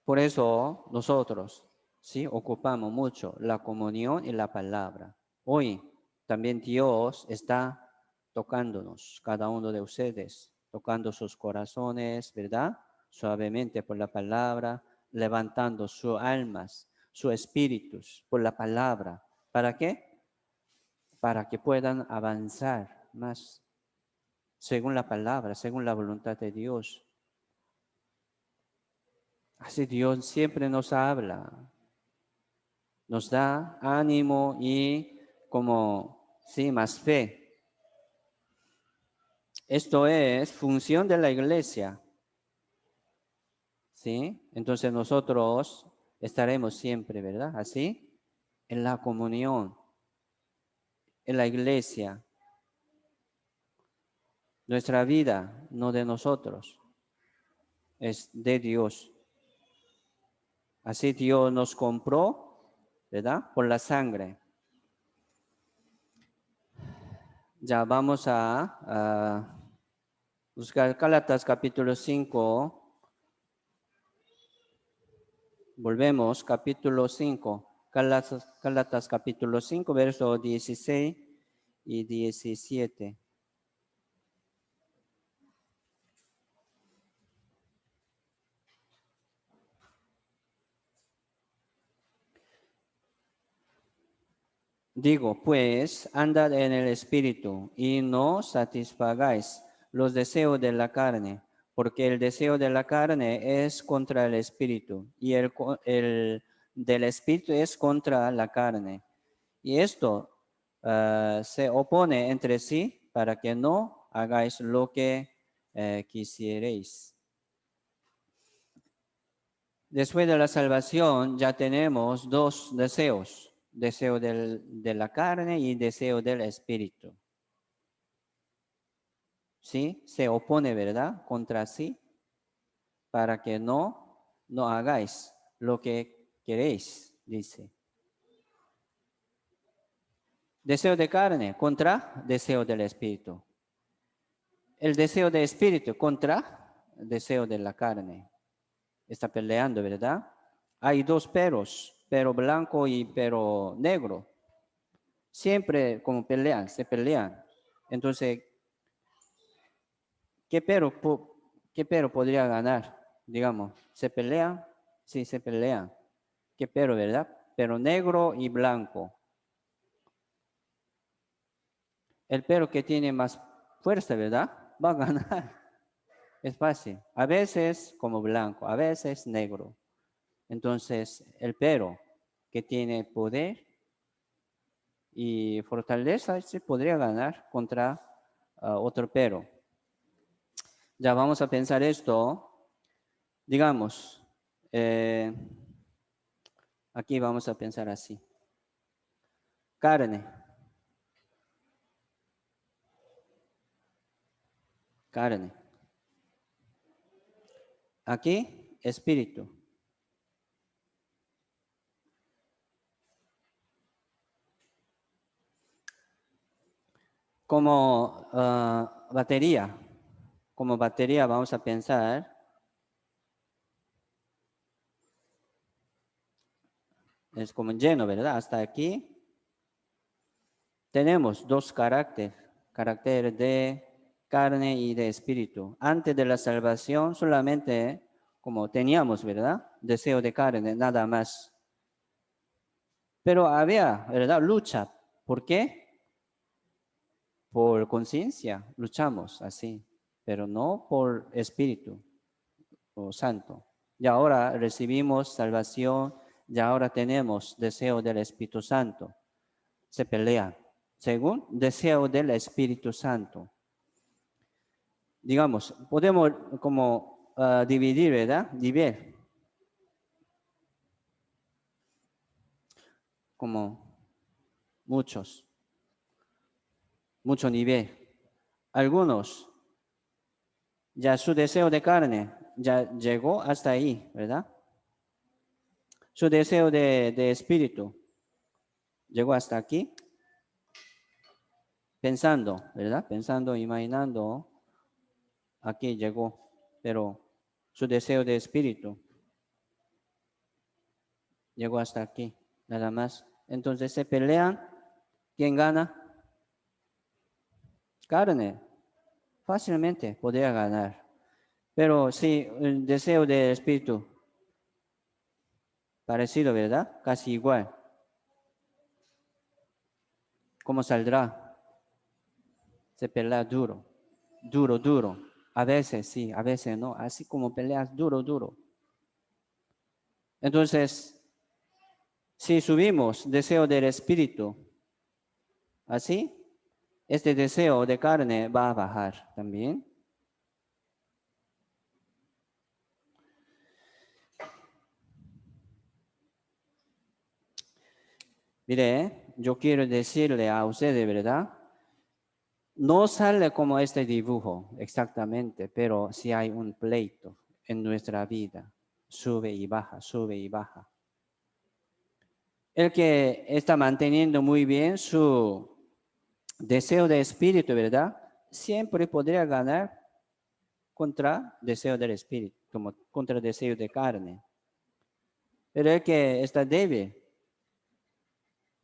Por eso nosotros, sí, ocupamos mucho la comunión y la palabra. Hoy también Dios está tocándonos, cada uno de ustedes, tocando sus corazones, ¿verdad? Suavemente por la palabra, levantando sus almas, sus espíritus por la palabra. ¿Para qué? Para que puedan avanzar más según la palabra, según la voluntad de Dios. Así Dios siempre nos habla, nos da ánimo y como, sí, más fe. Esto es función de la iglesia, ¿sí? Entonces nosotros estaremos siempre, ¿verdad? Así, en la comunión, en la iglesia. Nuestra vida, no de nosotros, es de Dios. Así Dios nos compró, ¿verdad? Por la sangre. Ya vamos a buscar Gálatas capítulo 5. Volvemos, capítulo 5. Gálatas capítulo 5, versos 16 y 17. Digo, pues, andad en el Espíritu y no satisfagáis los deseos de la carne, porque el deseo de la carne es contra el Espíritu y el del Espíritu es contra la carne. Y esto se opone entre sí para que no hagáis lo que quisierais. Después de la salvación ya tenemos dos deseos, deseo de la carne y deseo del espíritu. ¿Sí? Se opone, ¿verdad? Contra sí para que no hagáis lo que queréis, dice. Deseo de carne contra deseo del espíritu. El deseo del espíritu contra deseo de la carne. Está peleando, ¿verdad? Hay dos peros, pero blanco y pero negro. Siempre como pelean, se pelean. Entonces, ¿qué pero podría ganar? Digamos, ¿se pelean? Sí, se pelean. ¿Qué pero, verdad? Pero negro y blanco. El pero que tiene más fuerza, ¿verdad? Va a ganar. Es fácil. A veces como blanco, a veces negro. Entonces, el pero que tiene poder y fortaleza se podría ganar contra otro pero. Ya vamos a pensar esto. Digamos, aquí vamos a pensar así. Carne. Carne. Aquí, espíritu. Como batería. Como batería vamos a pensar es como lleno, ¿verdad? Hasta aquí tenemos dos carácter de carne y de espíritu. Antes de la salvación solamente como teníamos, ¿verdad? Deseo de carne, nada más. Pero había, ¿verdad? Lucha. ¿Por qué? Por conciencia, luchamos así, pero no por espíritu o santo. Y ahora recibimos salvación, y ahora tenemos deseo del Espíritu Santo. Se pelean según deseo del Espíritu Santo. Digamos, podemos como dividir, ¿verdad? Nivel. Como mucho nivel. Algunos, ya su deseo de carne ya llegó hasta ahí, ¿verdad? Su deseo de espíritu llegó hasta aquí, pensando, ¿verdad? Pensando, imaginando, aquí llegó, pero su deseo de espíritu llegó hasta aquí, nada más. Entonces se pelean, ¿quién gana? Carne, fácilmente podría ganar. Pero si el deseo de espíritu, parecido, ¿verdad? Casi igual. ¿Cómo saldrá? Se pelea duro, duro, duro. A veces sí, a veces no. Así como peleas duro, duro. Entonces, si subimos deseo del espíritu, así, este deseo de carne va a bajar también. Mire, yo quiero decirle a ustedes, ¿verdad? No sale como este dibujo exactamente, pero sí hay un pleito en nuestra vida. Sube y baja, sube y baja. El que está manteniendo muy bien su deseo de espíritu, ¿verdad? Siempre podría ganar contra deseo del espíritu, como contra deseo de carne. Pero el que está débil,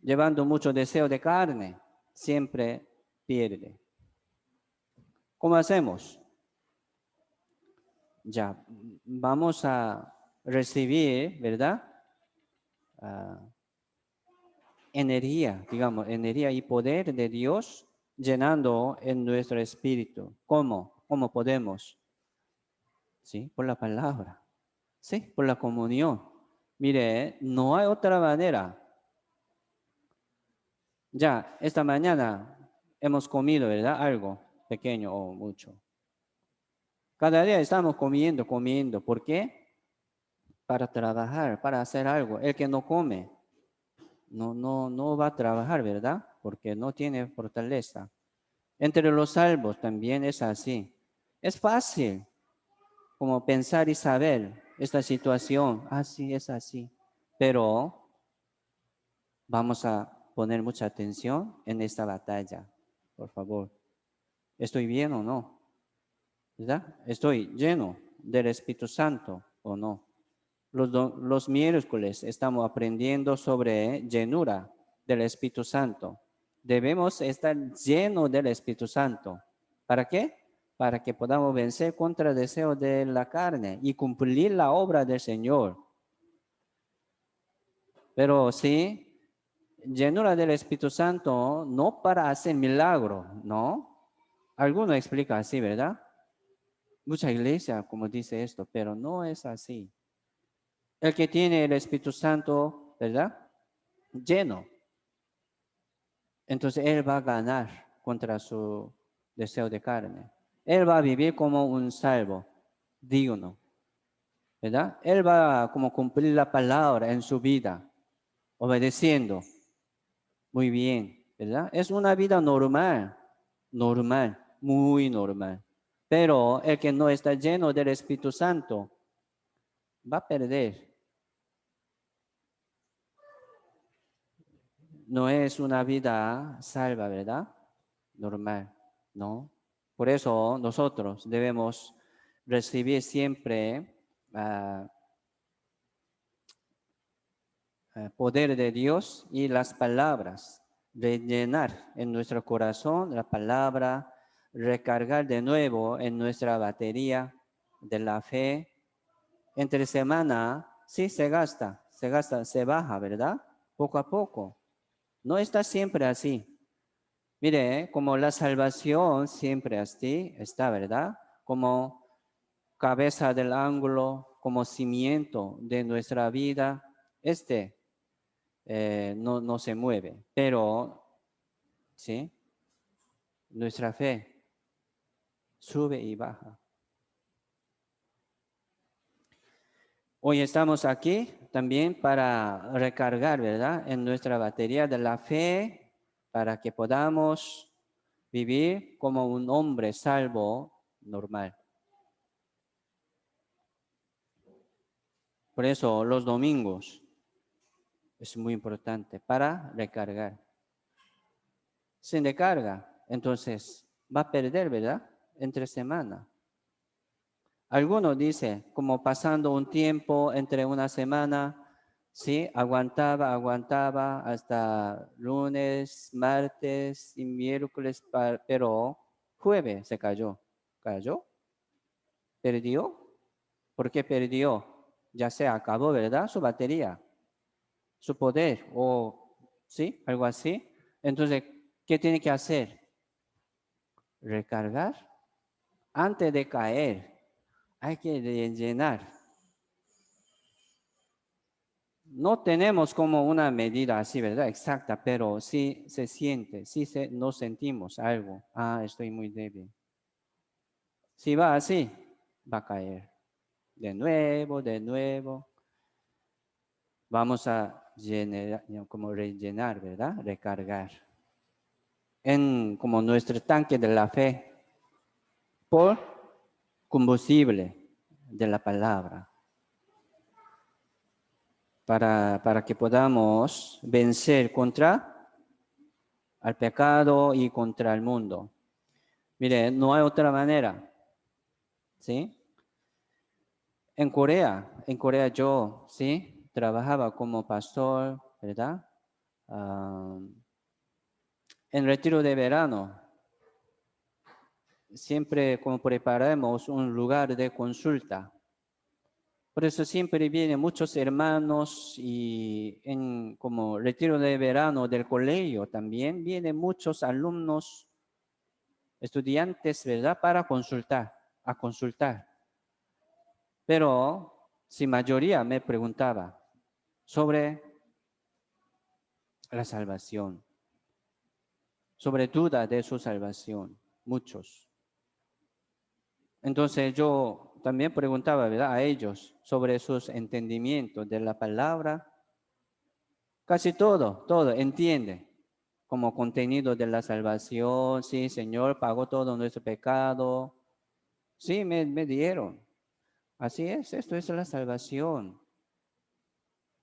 llevando mucho deseo de carne, siempre pierde. ¿Cómo hacemos? Ya, vamos a recibir, ¿verdad? Energía, digamos, energía y poder de Dios llenando en nuestro espíritu. ¿Cómo? ¿Cómo podemos? Sí, por la palabra. Sí, por la comunión. Mire, no hay otra manera. Ya, esta mañana hemos comido, ¿verdad? Algo pequeño o mucho. Cada día estamos comiendo, comiendo. ¿Por qué? Para trabajar, para hacer algo. El que no come, no va a trabajar, ¿verdad? Porque no tiene fortaleza. Entre los salvos también es así. Es fácil como pensar y saber esta situación. Así es así. Pero vamos a poner mucha atención en esta batalla. Por favor. ¿Estoy bien o no? ¿Verdad? ¿Estoy lleno del Espíritu Santo o no? Los miércoles estamos aprendiendo sobre llenura del Espíritu Santo. Debemos estar llenos del Espíritu Santo. ¿Para qué? Para que podamos vencer contra el deseo de la carne y cumplir la obra del Señor. Pero sí, llenura del Espíritu Santo no para hacer milagro, ¿no? Algunos explican así, ¿verdad? Mucha iglesia como dice esto, pero no es así. El que tiene el Espíritu Santo, ¿verdad? Lleno. Entonces él va a ganar contra su deseo de carne. Él va a vivir como un salvo, digno, ¿verdad? Él va a como cumplir la palabra en su vida, obedeciendo. Muy bien, ¿verdad? Es una vida normal, normal, muy normal. Pero el que no está lleno del Espíritu Santo va a perder. No es una vida salva, ¿verdad? Normal, ¿no? Por eso nosotros debemos recibir siempre poder de Dios y las palabras, rellenar en nuestro corazón la palabra, recargar de nuevo en nuestra batería de la fe. Entre semana, sí se gasta, se baja, ¿verdad? Poco a poco. No está siempre así. Mire, como la salvación siempre así está, ¿verdad? Como cabeza del ángulo, como cimiento de nuestra vida, no se mueve. Pero, ¿sí? Nuestra fe sube y baja. Hoy estamos aquí también para recargar, ¿verdad? En nuestra batería de la fe, para que podamos vivir como un hombre salvo normal. Por eso los domingos es muy importante para recargar. Sin recarga, entonces va a perder, ¿verdad? Entre semana. Algunos dicen, como pasando un tiempo entre una semana, sí, aguantaba hasta lunes, martes y miércoles, pero jueves se cayó. ¿Cayó? ¿Perdió? ¿Por qué perdió? Ya se acabó, ¿verdad? Su batería, su poder, o sí, algo así. Entonces, ¿qué tiene que hacer? Recargar antes de caer. Hay que rellenar. No tenemos como una medida así, ¿verdad? Exacta, pero sí se siente, nos sentimos algo. Ah, estoy muy débil. Si va así, va a caer. De nuevo. Vamos a llenar, como rellenar, ¿verdad? Recargar. En como nuestro tanque de la fe por combustible de la palabra. Para que podamos vencer contra el pecado y contra el mundo. Mire, no hay otra manera, ¿sí? En Corea yo, ¿sí? Trabajaba como pastor, ¿verdad? En retiro de verano, siempre como preparamos un lugar de consulta. Por eso siempre vienen muchos hermanos y en como retiro de verano del colegio también vienen muchos alumnos, estudiantes, ¿verdad? Para a consultar. Pero si mayoría me preguntaba sobre la salvación, sobre duda de su salvación, muchos. Entonces yo también preguntaba, ¿verdad? A ellos sobre sus entendimientos de la palabra. Casi todo entiende como contenido de la salvación. Sí, Señor pagó todo nuestro pecado. Sí, me dieron. Así es, esto es la salvación.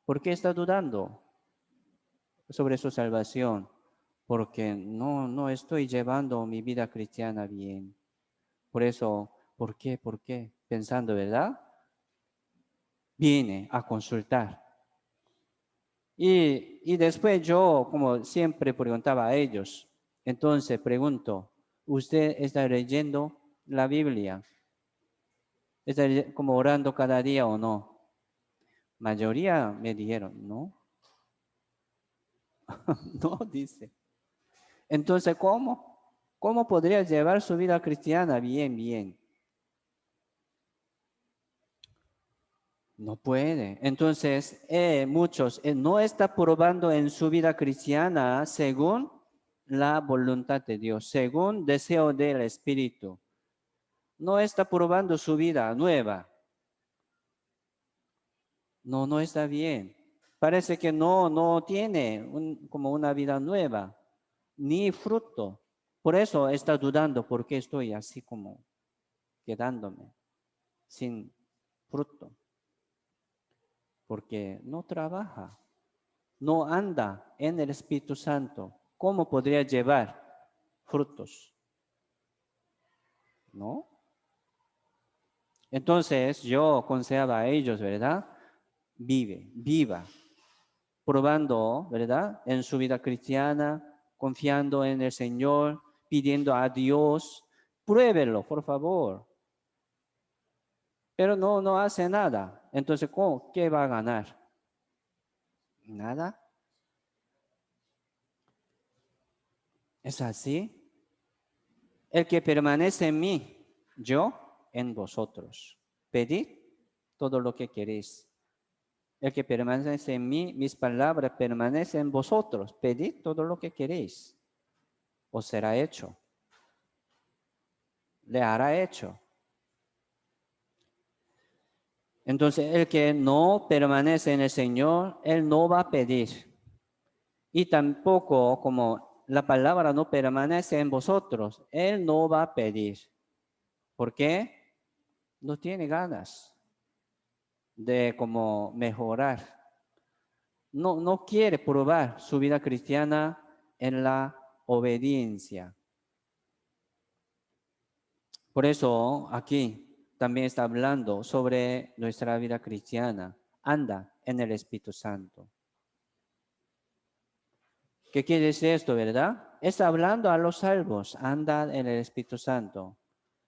¿Por qué está dudando sobre su salvación? Porque no estoy llevando mi vida cristiana bien. Por eso, ¿por qué? Pensando, ¿verdad? Viene a consultar. Y después yo, como siempre, preguntaba a ellos. Entonces pregunto, ¿usted está leyendo la Biblia? ¿Está como orando cada día o no? Mayoría me dijeron, no, no, dice. Entonces, ¿cómo? ¿Cómo podría llevar su vida cristiana bien? No puede. Entonces, muchos no está probando en su vida cristiana según la voluntad de Dios, según deseo del Espíritu. No está probando su vida nueva. No está bien. Parece que no tiene como una vida nueva, ni fruto. Por eso está dudando, ¿por qué estoy así como quedándome sin fruto? Porque no trabaja, no anda en el Espíritu Santo. ¿Cómo podría llevar frutos? ¿No? Entonces yo aconsejaba a ellos, ¿verdad? Viva. probando, ¿verdad? En su vida cristiana, confiando en el Señor, pidiendo a Dios, pruébelo, por favor. Pero no hace nada. Entonces, ¿qué va a ganar? Nada. ¿Es así? El que permanece en mí, yo en vosotros. Pedid todo lo que queréis. El que permanece en mí, mis palabras permanecen en vosotros. Pedid todo lo que queréis. Os será hecho. Le hará hecho. Entonces, el que no permanece en el Señor, él no va a pedir. Y tampoco, como la palabra no permanece en vosotros, él no va a pedir. ¿Por qué? No tiene ganas de como mejorar. No quiere probar su vida cristiana en la obediencia. Por eso aquí también está hablando sobre nuestra vida cristiana. Anda en el Espíritu Santo. ¿Qué quiere decir esto, verdad? Está hablando a los salvos. Anda en el Espíritu Santo.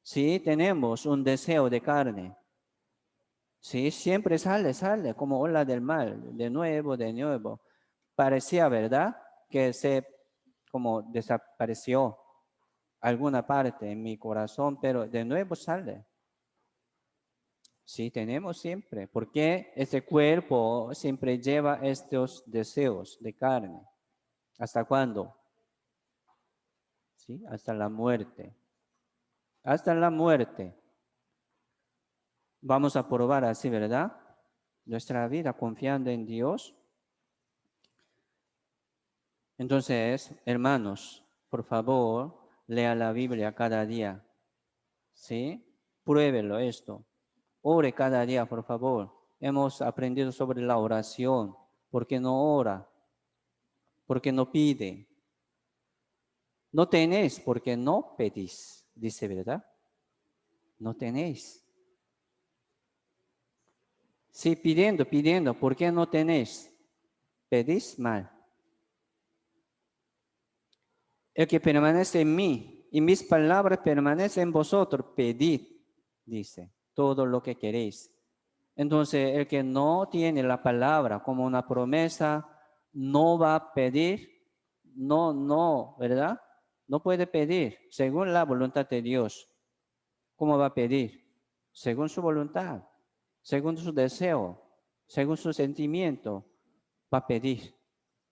Sí, tenemos un deseo de carne. Sí, siempre sale como ola del mar, de nuevo. Parecía, ¿verdad? Que se como desapareció alguna parte en mi corazón, pero de nuevo sale. Sí, tenemos siempre, porque ese cuerpo siempre lleva estos deseos de carne. ¿Hasta cuándo? Sí, hasta la muerte. Hasta la muerte. Vamos a probar así, ¿verdad? Nuestra vida confiando en Dios. Entonces, hermanos, por favor, lea la Biblia cada día. ¿Sí? Pruébelo esto. Ore cada día, por favor. Hemos aprendido sobre la oración. ¿Por qué no ora? ¿Por qué no pide? No tenéis porque no pedís, dice, ¿verdad? No tenéis. Sí, pidiendo, ¿por qué no tenéis? Pedís mal. El que permanece en mí y mis palabras permanecen en vosotros, pedid, dice, todo lo que queréis. Entonces, el que no tiene la palabra como una promesa, no va a pedir, ¿verdad? No puede pedir según la voluntad de Dios. ¿Cómo va a pedir? Según su voluntad, según su deseo, según su sentimiento, va a pedir,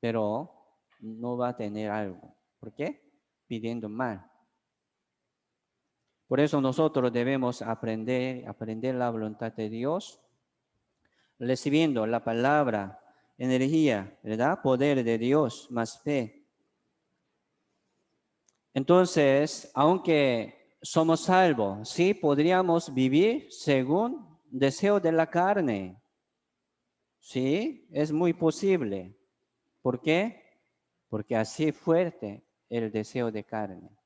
pero no va a tener algo. ¿Por qué? Pidiendo mal. Por eso nosotros debemos aprender la voluntad de Dios, recibiendo la palabra, energía, ¿verdad? Poder de Dios, más fe. Entonces, aunque somos salvos, sí podríamos vivir según deseo de la carne. Sí, es muy posible. ¿Por qué? Porque así es fuerte el deseo de carne.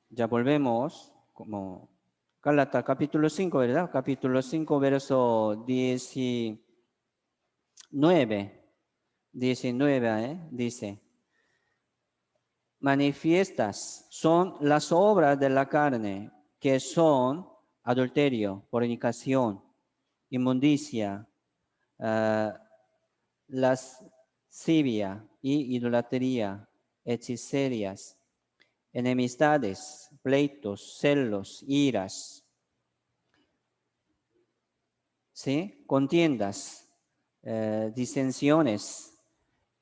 Ya volvemos como Gálatas capítulo 5, ¿verdad? Capítulo 5, verso 19. 19, dice, manifiestas son las obras de la carne, que son adulterio, fornicación, inmundicia, lascivia y idolatría, hechicerias, enemistades, pleitos, celos, iras, ¿sí? Contiendas, disensiones,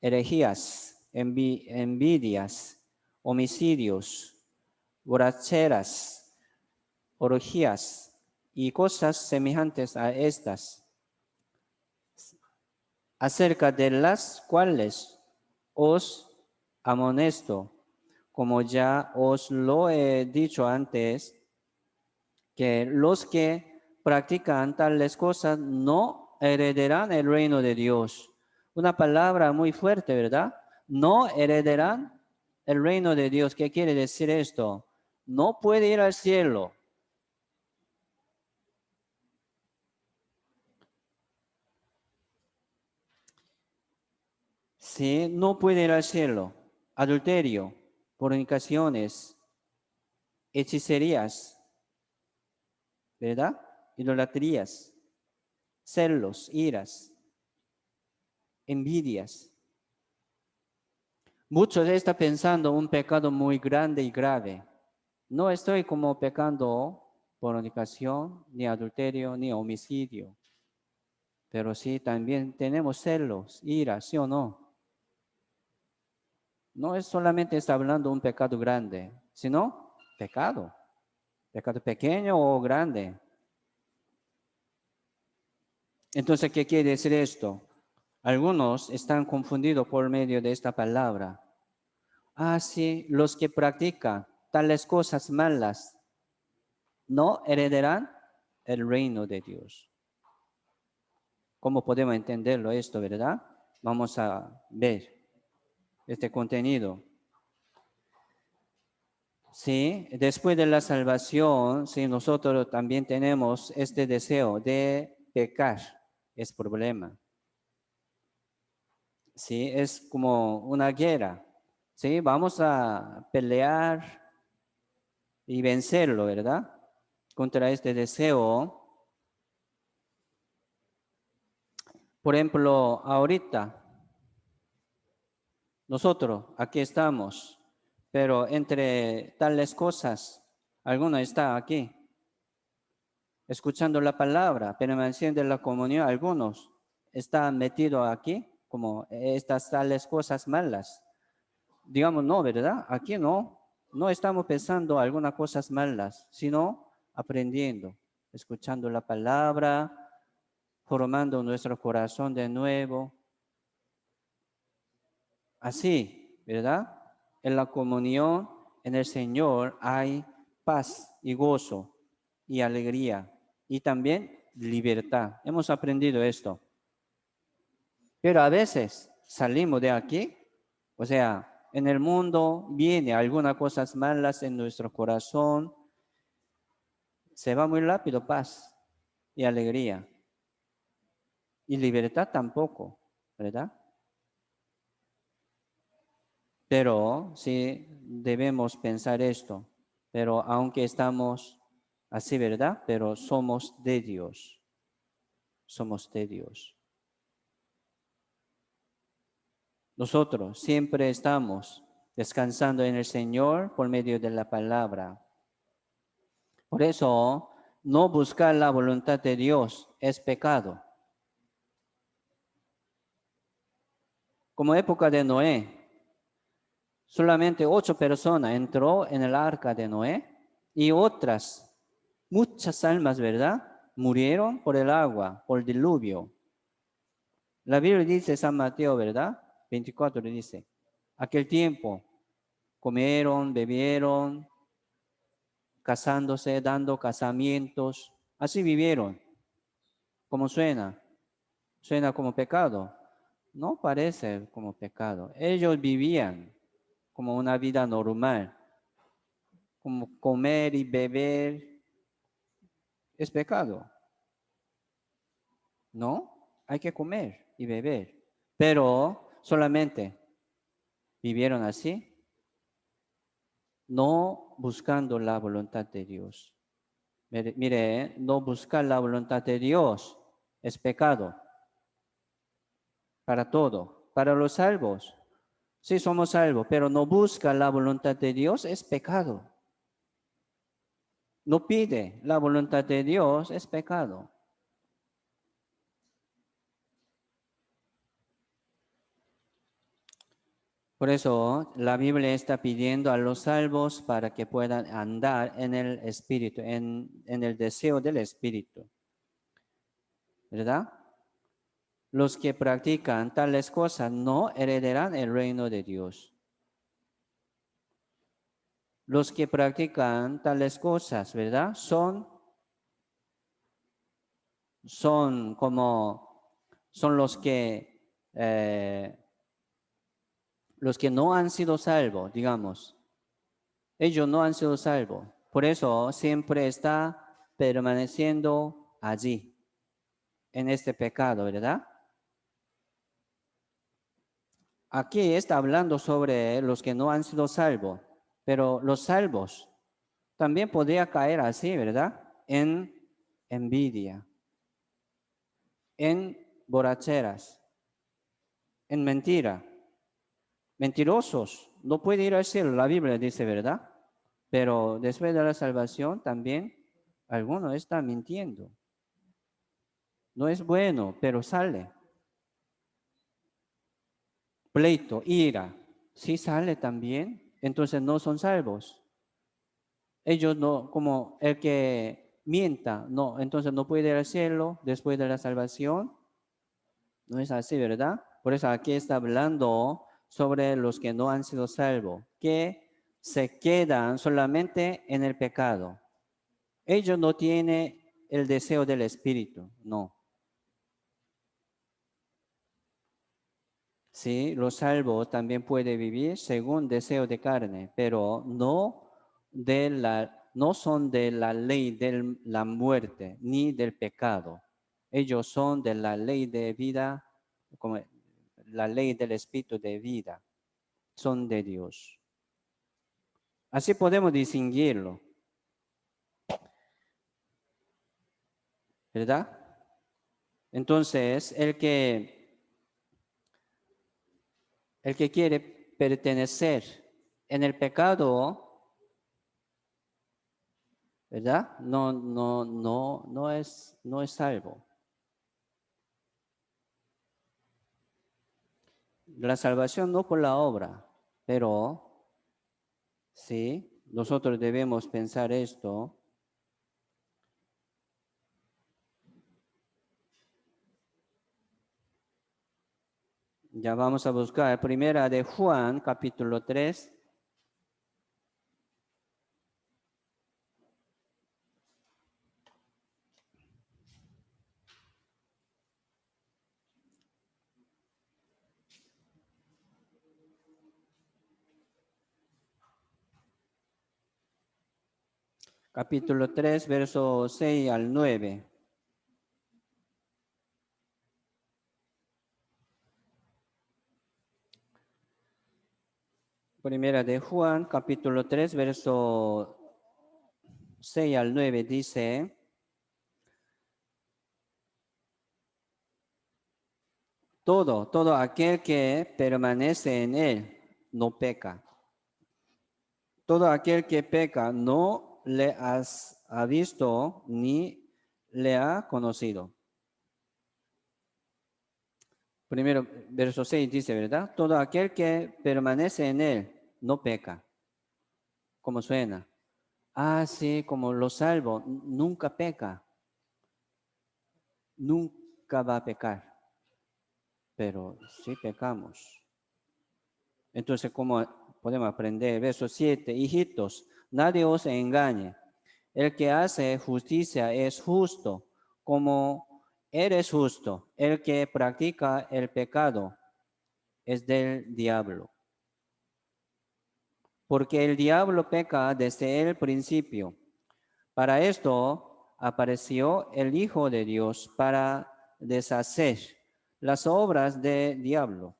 herejías, envidias, homicidios, borracheras, orgías y cosas semejantes a estas, acerca de las cuales os amonesto, como ya os lo he dicho antes, que los que practican tales cosas no heredarán el reino de Dios. Una palabra muy fuerte, ¿verdad? No heredarán el reino de Dios. ¿Qué quiere decir esto? No puede ir al cielo. sí, no puede ir al cielo. Adulterio, fornicaciones, hechicerías, ¿verdad? Idolatrías, celos, iras, envidias. Muchos están pensando un pecado muy grande y grave. No estoy como pecando fornicación, ni adulterio, ni homicidio. Pero sí, también tenemos celos, iras, ¿sí o no? No es solamente está hablando un pecado grande, sino pecado. Pecado pequeño o grande. Entonces, ¿qué quiere decir esto? Algunos están confundidos por medio de esta palabra. Sí, los que practican tales cosas malas no heredarán el reino de Dios. ¿Cómo podemos entenderlo esto, verdad? Vamos a ver este contenido. Sí, después de la salvación, sí, nosotros también tenemos este deseo de pecar, es problema. Sí, es como una guerra. Sí, vamos a pelear y vencerlo, ¿verdad? Contra este deseo. Por ejemplo, ahorita, nosotros aquí estamos, pero entre tales cosas, alguno está aquí, escuchando la palabra, permaneciendo en la comunión, algunos están metidos aquí, como estas tales cosas malas. Digamos, no, ¿verdad? Aquí no estamos pensando algunas cosas malas, sino aprendiendo, escuchando la palabra, formando nuestro corazón de nuevo. Así, ¿verdad? En la comunión, en el Señor hay paz y gozo y alegría y también libertad. Hemos aprendido esto. Pero a veces salimos de aquí, o sea, en el mundo viene algunas cosas malas en nuestro corazón, se va muy rápido paz y alegría. Y libertad tampoco, ¿verdad? Pero sí debemos pensar esto. Pero aunque estamos así, ¿verdad? Pero somos de Dios. Somos de Dios. Nosotros siempre estamos descansando en el Señor por medio de la palabra. Por eso, no buscar la voluntad de Dios es pecado. Como época de Noé, solamente 8 personas entró en el arca de Noé y otras, muchas almas, ¿verdad? Murieron por el agua, por el diluvio. La Biblia dice, San Mateo, ¿verdad? 24 le dice, aquel tiempo comieron, bebieron, casándose, dando casamientos, así vivieron. ¿Cómo suena? ¿Suena como pecado? No parece como pecado. Ellos vivían como una vida normal, como comer y beber es pecado. No, hay que comer y beber, pero solamente vivieron así, no buscando la voluntad de Dios. Mire, no buscar la voluntad de Dios es pecado para todo, para los salvos. Sí somos salvos, pero no busca la voluntad de Dios es pecado. No pide la voluntad de Dios es pecado. Por eso la Biblia está pidiendo a los salvos para que puedan andar en el Espíritu, en el deseo del Espíritu. ¿Verdad? Los que practican tales cosas no heredarán el reino de Dios. Los que practican tales cosas, ¿verdad? Son los que no han sido salvos, digamos. Ellos no han sido salvos. Por eso siempre está permaneciendo allí, en este pecado, ¿verdad? aquí está hablando sobre los que no han sido salvos, pero los salvos también podría caer así, ¿verdad? En envidia, en borracheras, en mentira. Mentirosos, no puede ir al cielo, la Biblia dice, ¿verdad? Pero después de la salvación también alguno está mintiendo. No es bueno, pero sale. Pleito, ira, sí sale también, entonces no son salvos. Ellos no, como el que mienta, no, entonces no puede ir al cielo después de la salvación. No es así, ¿verdad? Por eso aquí está hablando sobre los que no han sido salvos, que se quedan solamente en el pecado. Ellos no tienen el deseo del Espíritu, no. Sí, los salvos también pueden vivir según deseo de carne, pero no son de la ley de la muerte ni del pecado. Ellos son de la ley de vida, como la ley del Espíritu de vida. Son de Dios. Así podemos distinguirlo, ¿verdad? Entonces, el que quiere pertenecer en el pecado, ¿verdad? No es salvo. La salvación no por la obra, pero sí, nosotros debemos pensar esto. Ya vamos a buscar primera de Juan, capítulo 3. Capítulo 3, versos 6 al 9. Primera de Juan, capítulo 3, verso 6 al 9 dice, todo aquel que permanece en él no peca. Todo aquel que peca no le ha visto ni le ha conocido. Primero, verso 6 dice, ¿verdad? Todo aquel que permanece en él no peca. ¿Cómo suena? Ah, sí, como lo salvo, nunca peca. Nunca va a pecar. Pero sí pecamos. Entonces, ¿cómo podemos aprender? Verso 7, hijitos, nadie os engañe. El que hace justicia es justo, como eres justo. El que practica el pecado es del diablo. Porque el diablo peca desde el principio. Para esto apareció el Hijo de Dios, para deshacer las obras del diablo.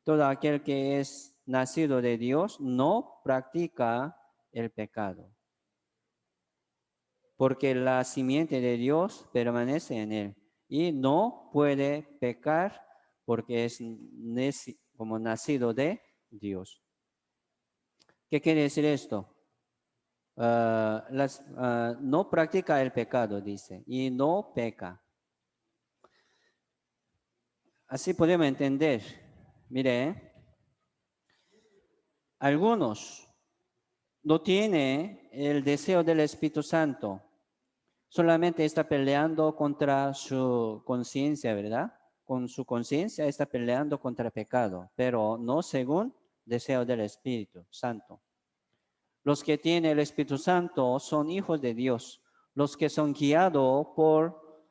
Todo aquel que es nacido de Dios no practica el pecado, porque la simiente de Dios permanece en él y no puede pecar porque es como nacido de Dios. ¿Qué quiere decir esto? No practica el pecado, dice, y no peca. Así podemos entender. Mire, algunos no tienen el deseo del Espíritu Santo, solamente está peleando contra su conciencia, ¿verdad? Con su conciencia está peleando contra el pecado, pero no según deseo del Espíritu Santo. Los que tienen el Espíritu Santo son hijos de Dios. Los que son guiados por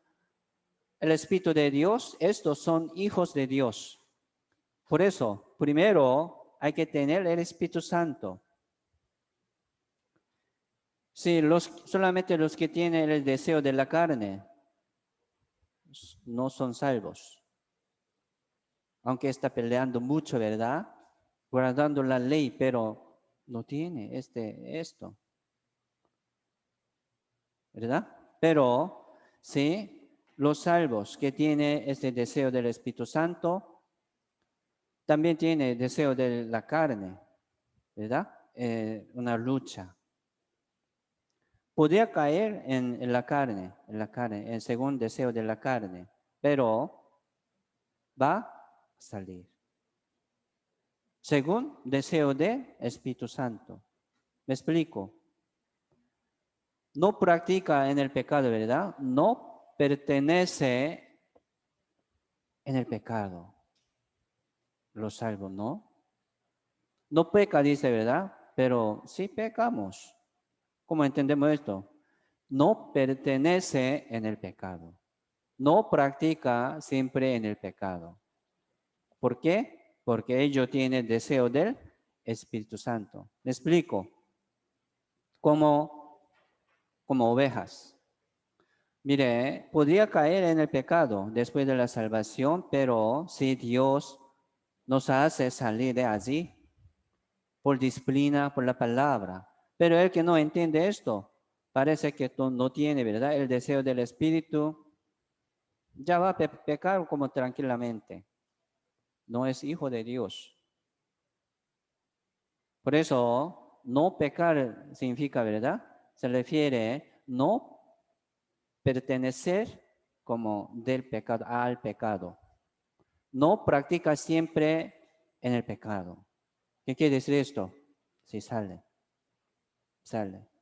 el Espíritu de Dios, estos son hijos de Dios. Por eso, primero hay que tener el Espíritu Santo. Sí, solamente los que tienen el deseo de la carne no son salvos. aunque está peleando mucho, ¿verdad? Guardando la ley, pero no tiene esto, ¿verdad? Pero, sí, los salvos que tienen este deseo del Espíritu Santo, también tiene deseo de la carne, ¿verdad? Una lucha. Podría caer en la carne, según deseo de la carne, pero va a salir. Según deseo de Espíritu Santo. ¿Me explico? No practica en el pecado, ¿verdad? No pertenece en el pecado. Los salvos, ¿no? No peca, dice, ¿verdad? Pero sí pecamos. ¿Cómo entendemos esto? No pertenece en el pecado. No practica siempre en el pecado. ¿Por qué? Porque ellos tienen deseo del Espíritu Santo. ¿Me explico? Como ovejas. Mire, podría caer en el pecado después de la salvación, pero si Dios nos hace salir de allí por disciplina, por la palabra. Pero el que no entiende esto, parece que no tiene, ¿verdad? El deseo del Espíritu, ya va a pecar como tranquilamente. No es hijo de Dios. Por eso, no pecar significa, ¿verdad? Se refiere no pertenecer como del pecado al pecado. No practica siempre en el pecado. ¿Qué quiere decir esto? Si sale.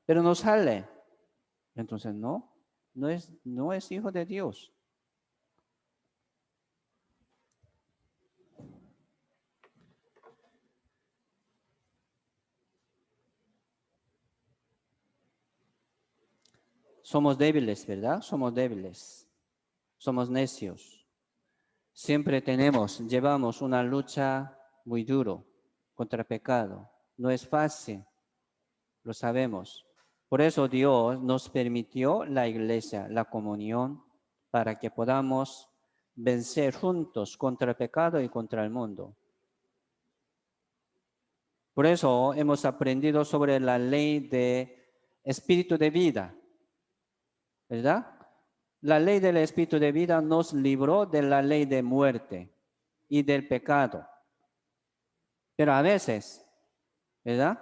Pero no sale. Entonces no es hijo de Dios. Somos débiles, ¿verdad? Somos débiles. Somos necios. Siempre llevamos una lucha muy duro contra el pecado. No es fácil, lo sabemos. Por eso Dios nos permitió la iglesia, la comunión, para que podamos vencer juntos contra el pecado y contra el mundo. Por eso hemos aprendido sobre la ley de espíritu de vida, ¿verdad? La ley del espíritu de vida nos libró de la ley de muerte y del pecado. Pero a veces, ¿verdad?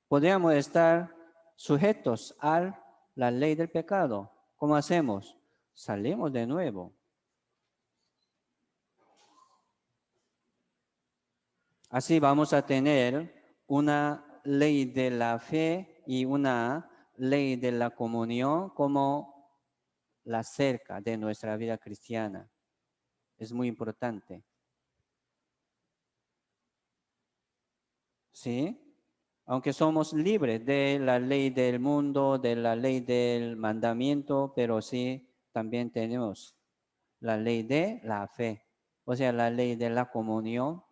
Podríamos estar sujetos a la ley del pecado. ¿Cómo hacemos? Salimos de nuevo. Así vamos a tener una ley de la fe y una ley de la comunión como la cerca de nuestra vida cristiana. Es muy importante. ¿Sí? Aunque somos libres de la ley del mundo, de la ley del mandamiento, pero sí también tenemos la ley de la fe, o sea, la ley de la comunión.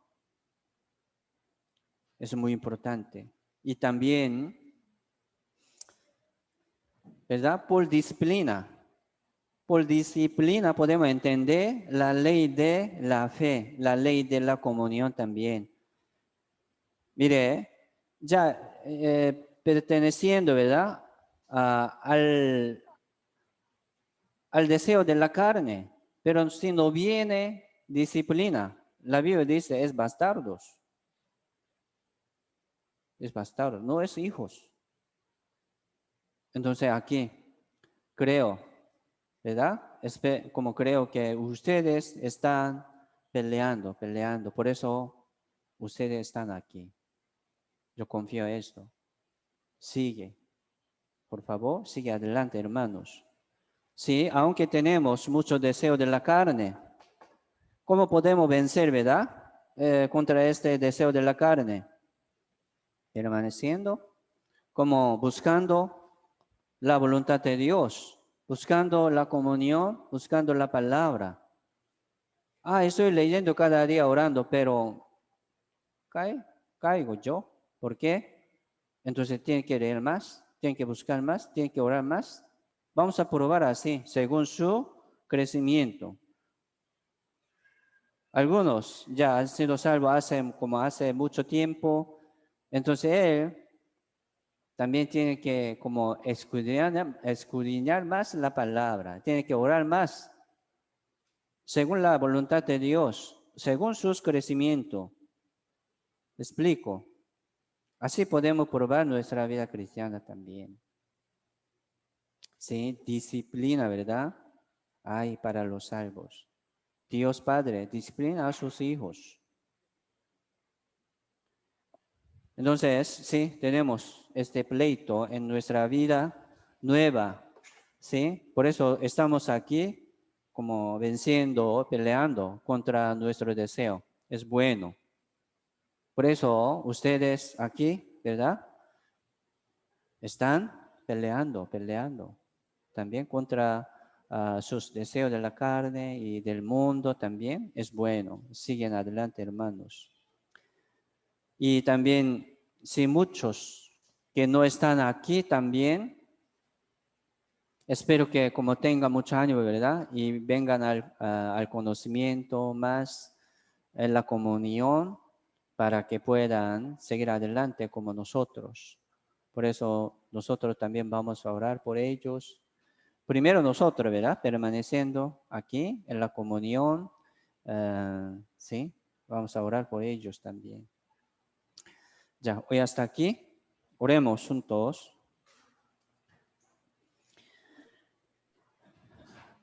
Es muy importante. Y también, ¿verdad? Por disciplina podemos entender la ley de la fe, la ley de la comunión también. Mire, ya perteneciendo, ¿verdad? Al deseo de la carne, pero si no viene disciplina, la Biblia dice es bastardos. Es bastardo, no es hijos. Entonces aquí creo, ¿verdad? Como creo que ustedes están peleando. Por eso ustedes están aquí. Yo confío en esto. Sigue. Por favor, sigue adelante, hermanos. Sí, aunque tenemos mucho deseo de la carne, ¿cómo podemos vencer, verdad? Contra este deseo de la carne. Permaneciendo, como buscando la voluntad de Dios, buscando la comunión, buscando la palabra. Estoy leyendo cada día orando, pero caigo yo. ¿Por qué? Entonces tiene que leer más, tiene que buscar más, tiene que orar más. Vamos a probar así, según su crecimiento. Algunos ya han sido salvos hace mucho tiempo. Entonces él también tiene que como escudriñar más la palabra. Tiene que orar más según la voluntad de Dios, según sus crecimientos. Explico. Así podemos probar nuestra vida cristiana también. Sí, disciplina, ¿verdad? Hay para los salvos. Dios Padre disciplina a sus hijos. Entonces, sí, tenemos este pleito en nuestra vida nueva, ¿sí? Por eso estamos aquí como venciendo, peleando contra nuestro deseo. Es bueno. Por eso ustedes aquí, ¿verdad? Están peleando también contra sus deseos de la carne y del mundo también. Es bueno. Siguen adelante, hermanos. Y también, si muchos que no están aquí también, espero que como tengan mucho ánimo, ¿verdad? Y vengan al conocimiento más en la comunión para que puedan seguir adelante como nosotros. Por eso nosotros también vamos a orar por ellos. Primero nosotros, ¿verdad? Permaneciendo aquí en la comunión, ¿sí? Vamos a orar por ellos también. Ya, hoy hasta aquí. Oremos juntos.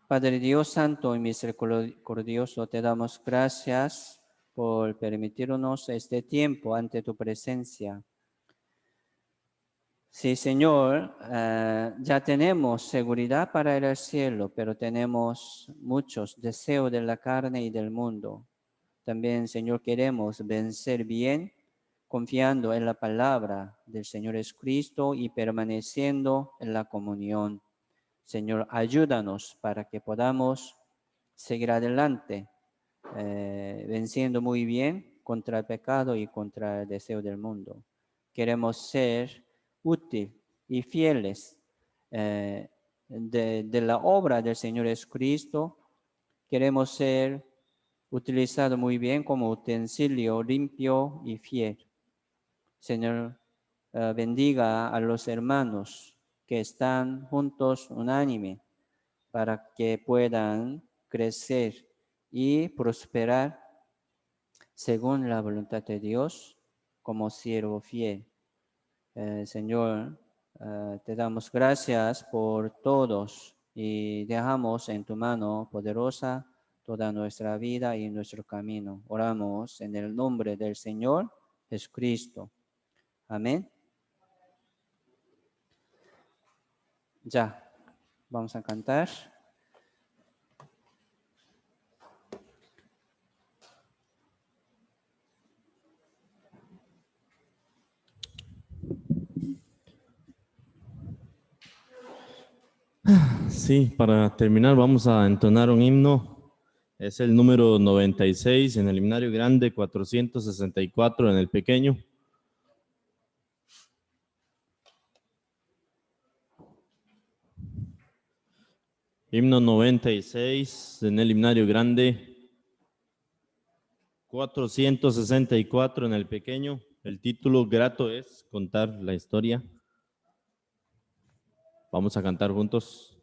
Padre Dios Santo y Misericordioso, te damos gracias por permitirnos este tiempo ante tu presencia. Sí, Señor, ya tenemos seguridad para ir al cielo, pero tenemos muchos deseos de la carne y del mundo. También, Señor, queremos vencer bien, confiando en la palabra del Señor Jesucristo y permaneciendo en la comunión. Señor, ayúdanos para que podamos seguir adelante, venciendo muy bien contra el pecado y contra el deseo del mundo. Queremos ser útiles y fieles de la obra del Señor Jesucristo. Queremos ser utilizados muy bien como utensilio limpio y fiel. Señor, bendiga a los hermanos que están juntos unánime para que puedan crecer y prosperar según la voluntad de Dios como siervo fiel. Señor, te damos gracias por todos y dejamos en tu mano poderosa toda nuestra vida y nuestro camino. Oramos en el nombre del Señor Jesucristo. Amén. Ya, vamos a cantar. Sí, para terminar vamos a entonar un himno. Es el número 96 en el himnario grande, 464 en el pequeño. Himno 96 en el himnario grande, 464 en el pequeño. El título grato es contar la historia. Vamos a cantar juntos.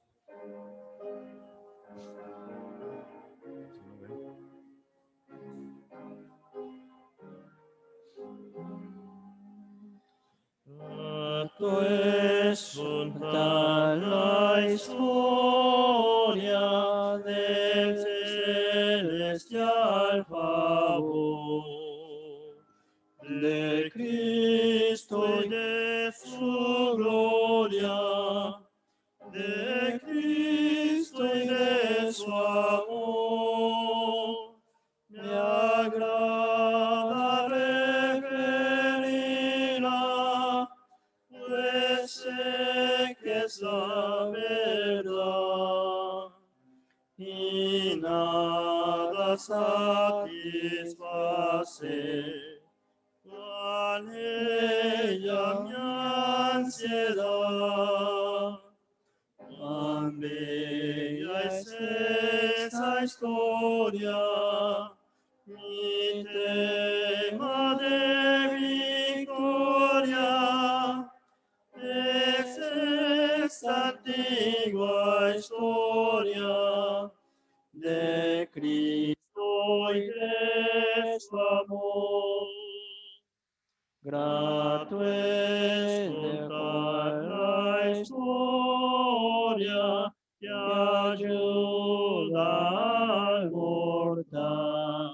Grato es contar la historia del celestial favor de Cristo y de su gloria, de Cristo y de su amor. Me agrada referirla, pues sé que es la verdad y nada satisface cual ella mi ansiedad. Cuán bella es esa historia tema de victoria es esta antigua historia de Cristo y de su amor. Grato es contar la historia que ayuda al mortal.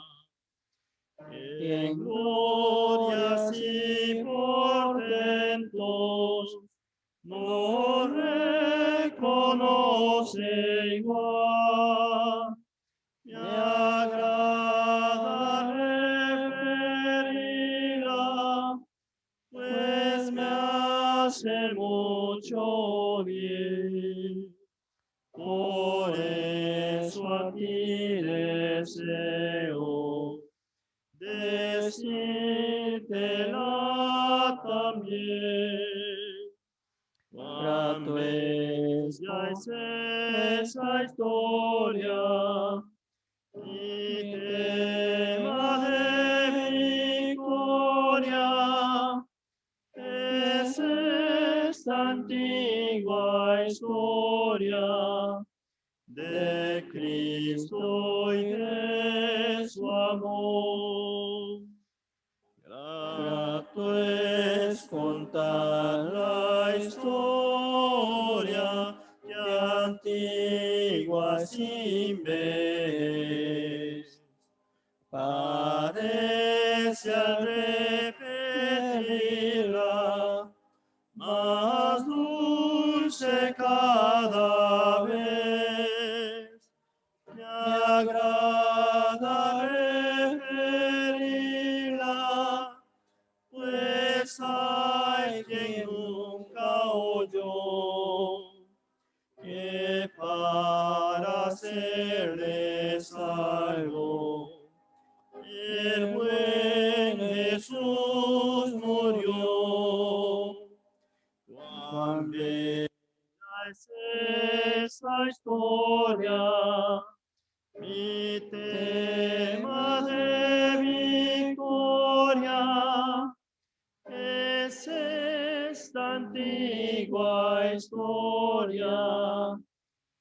En glorias y portentos no reconoce igual. Me agrada referirla, pues me hace mucho bien. Por eso a ti deseo decírtela también. Cuán bella es esa historia, y tema de victoria es esta antigua historia de Cristo y de su amor. Grato es contar la historia que antigua sin vez. Parece al repetirla más dulce cada vez. Me agrada referirla, pues hay quien nunca oyó que para hacerles algo el buen Jesús murió. Cuán bella es esa historia, mi tema de victoria es esta antigua historia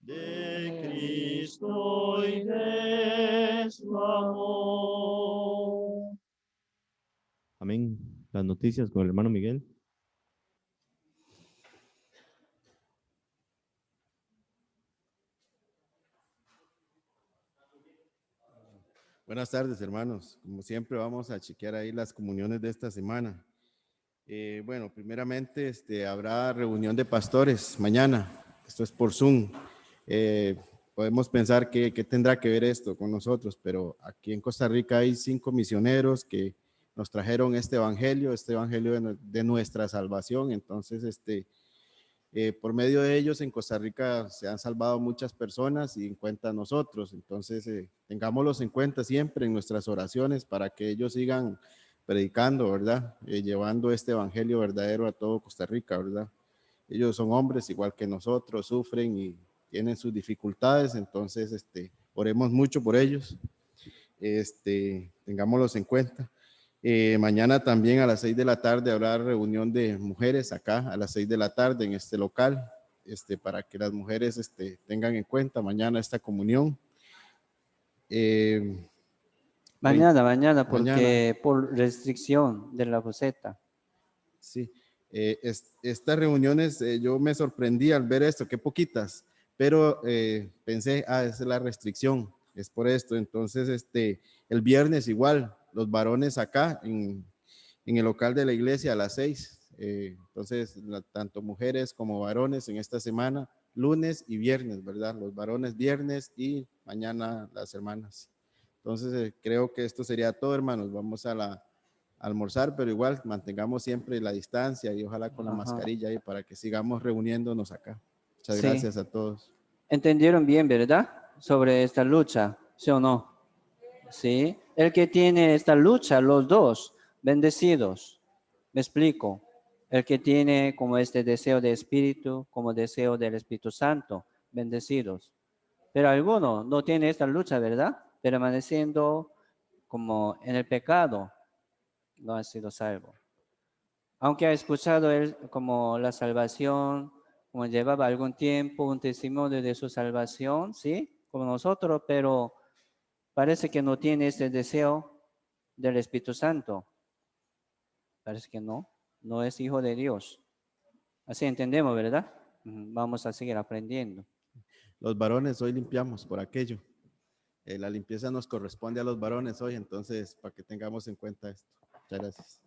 de Cristo y de su amor. Amén. Las noticias con el hermano Miguel. Buenas tardes, hermanos. Como siempre, vamos a chequear ahí las comuniones de esta semana. Bueno, primeramente, habrá reunión de pastores mañana. Esto es por Zoom. Podemos pensar que tendrá que ver esto con nosotros, pero aquí en Costa Rica hay 5 misioneros que nos trajeron este evangelio de nuestra salvación. Entonces, por medio de ellos en Costa Rica se han salvado muchas personas y en cuenta a nosotros. Entonces, tengámoslos en cuenta siempre en nuestras oraciones para que ellos sigan predicando, ¿verdad? Llevando este evangelio verdadero a todo Costa Rica, ¿verdad? Ellos son hombres igual que nosotros, sufren y tienen sus dificultades. Entonces, oremos mucho por ellos. Tengámoslos en cuenta. Mañana también a las 6 de la tarde habrá reunión de mujeres acá a las 6 de la tarde en este local, para que las mujeres tengan en cuenta mañana esta comunión. Mañana, porque por restricción de la boceta. Sí, estas reuniones yo me sorprendí al ver esto, qué poquitas, pero pensé, esa es la restricción, es por esto. Entonces, el viernes igual, los varones acá en el local de la iglesia a las 6. Entonces, tanto mujeres como varones en esta semana, lunes y viernes, ¿verdad? Los varones viernes y mañana las hermanas. Entonces, creo que esto sería todo, hermanos. Vamos a almorzar, pero igual mantengamos siempre la distancia y ojalá con la mascarilla ahí para que sigamos reuniéndonos acá. Muchas gracias a todos. ¿Entendieron bien, verdad? Sobre esta lucha, ¿sí o no? Sí. El que tiene esta lucha, los dos, bendecidos. Me explico. El que tiene como este deseo de espíritu, como deseo del Espíritu Santo, bendecidos. Pero alguno no tiene esta lucha, ¿verdad? Permaneciendo como en el pecado, no ha sido salvo. Aunque ha escuchado él como la salvación, como llevaba algún tiempo, un testimonio de su salvación, ¿sí? Como nosotros, pero parece que no tiene ese deseo del Espíritu Santo. Parece que no es hijo de Dios. Así entendemos, ¿verdad? Vamos a seguir aprendiendo. Los varones hoy limpiamos por aquello. La limpieza nos corresponde a los varones hoy, entonces para que tengamos en cuenta esto. Muchas gracias.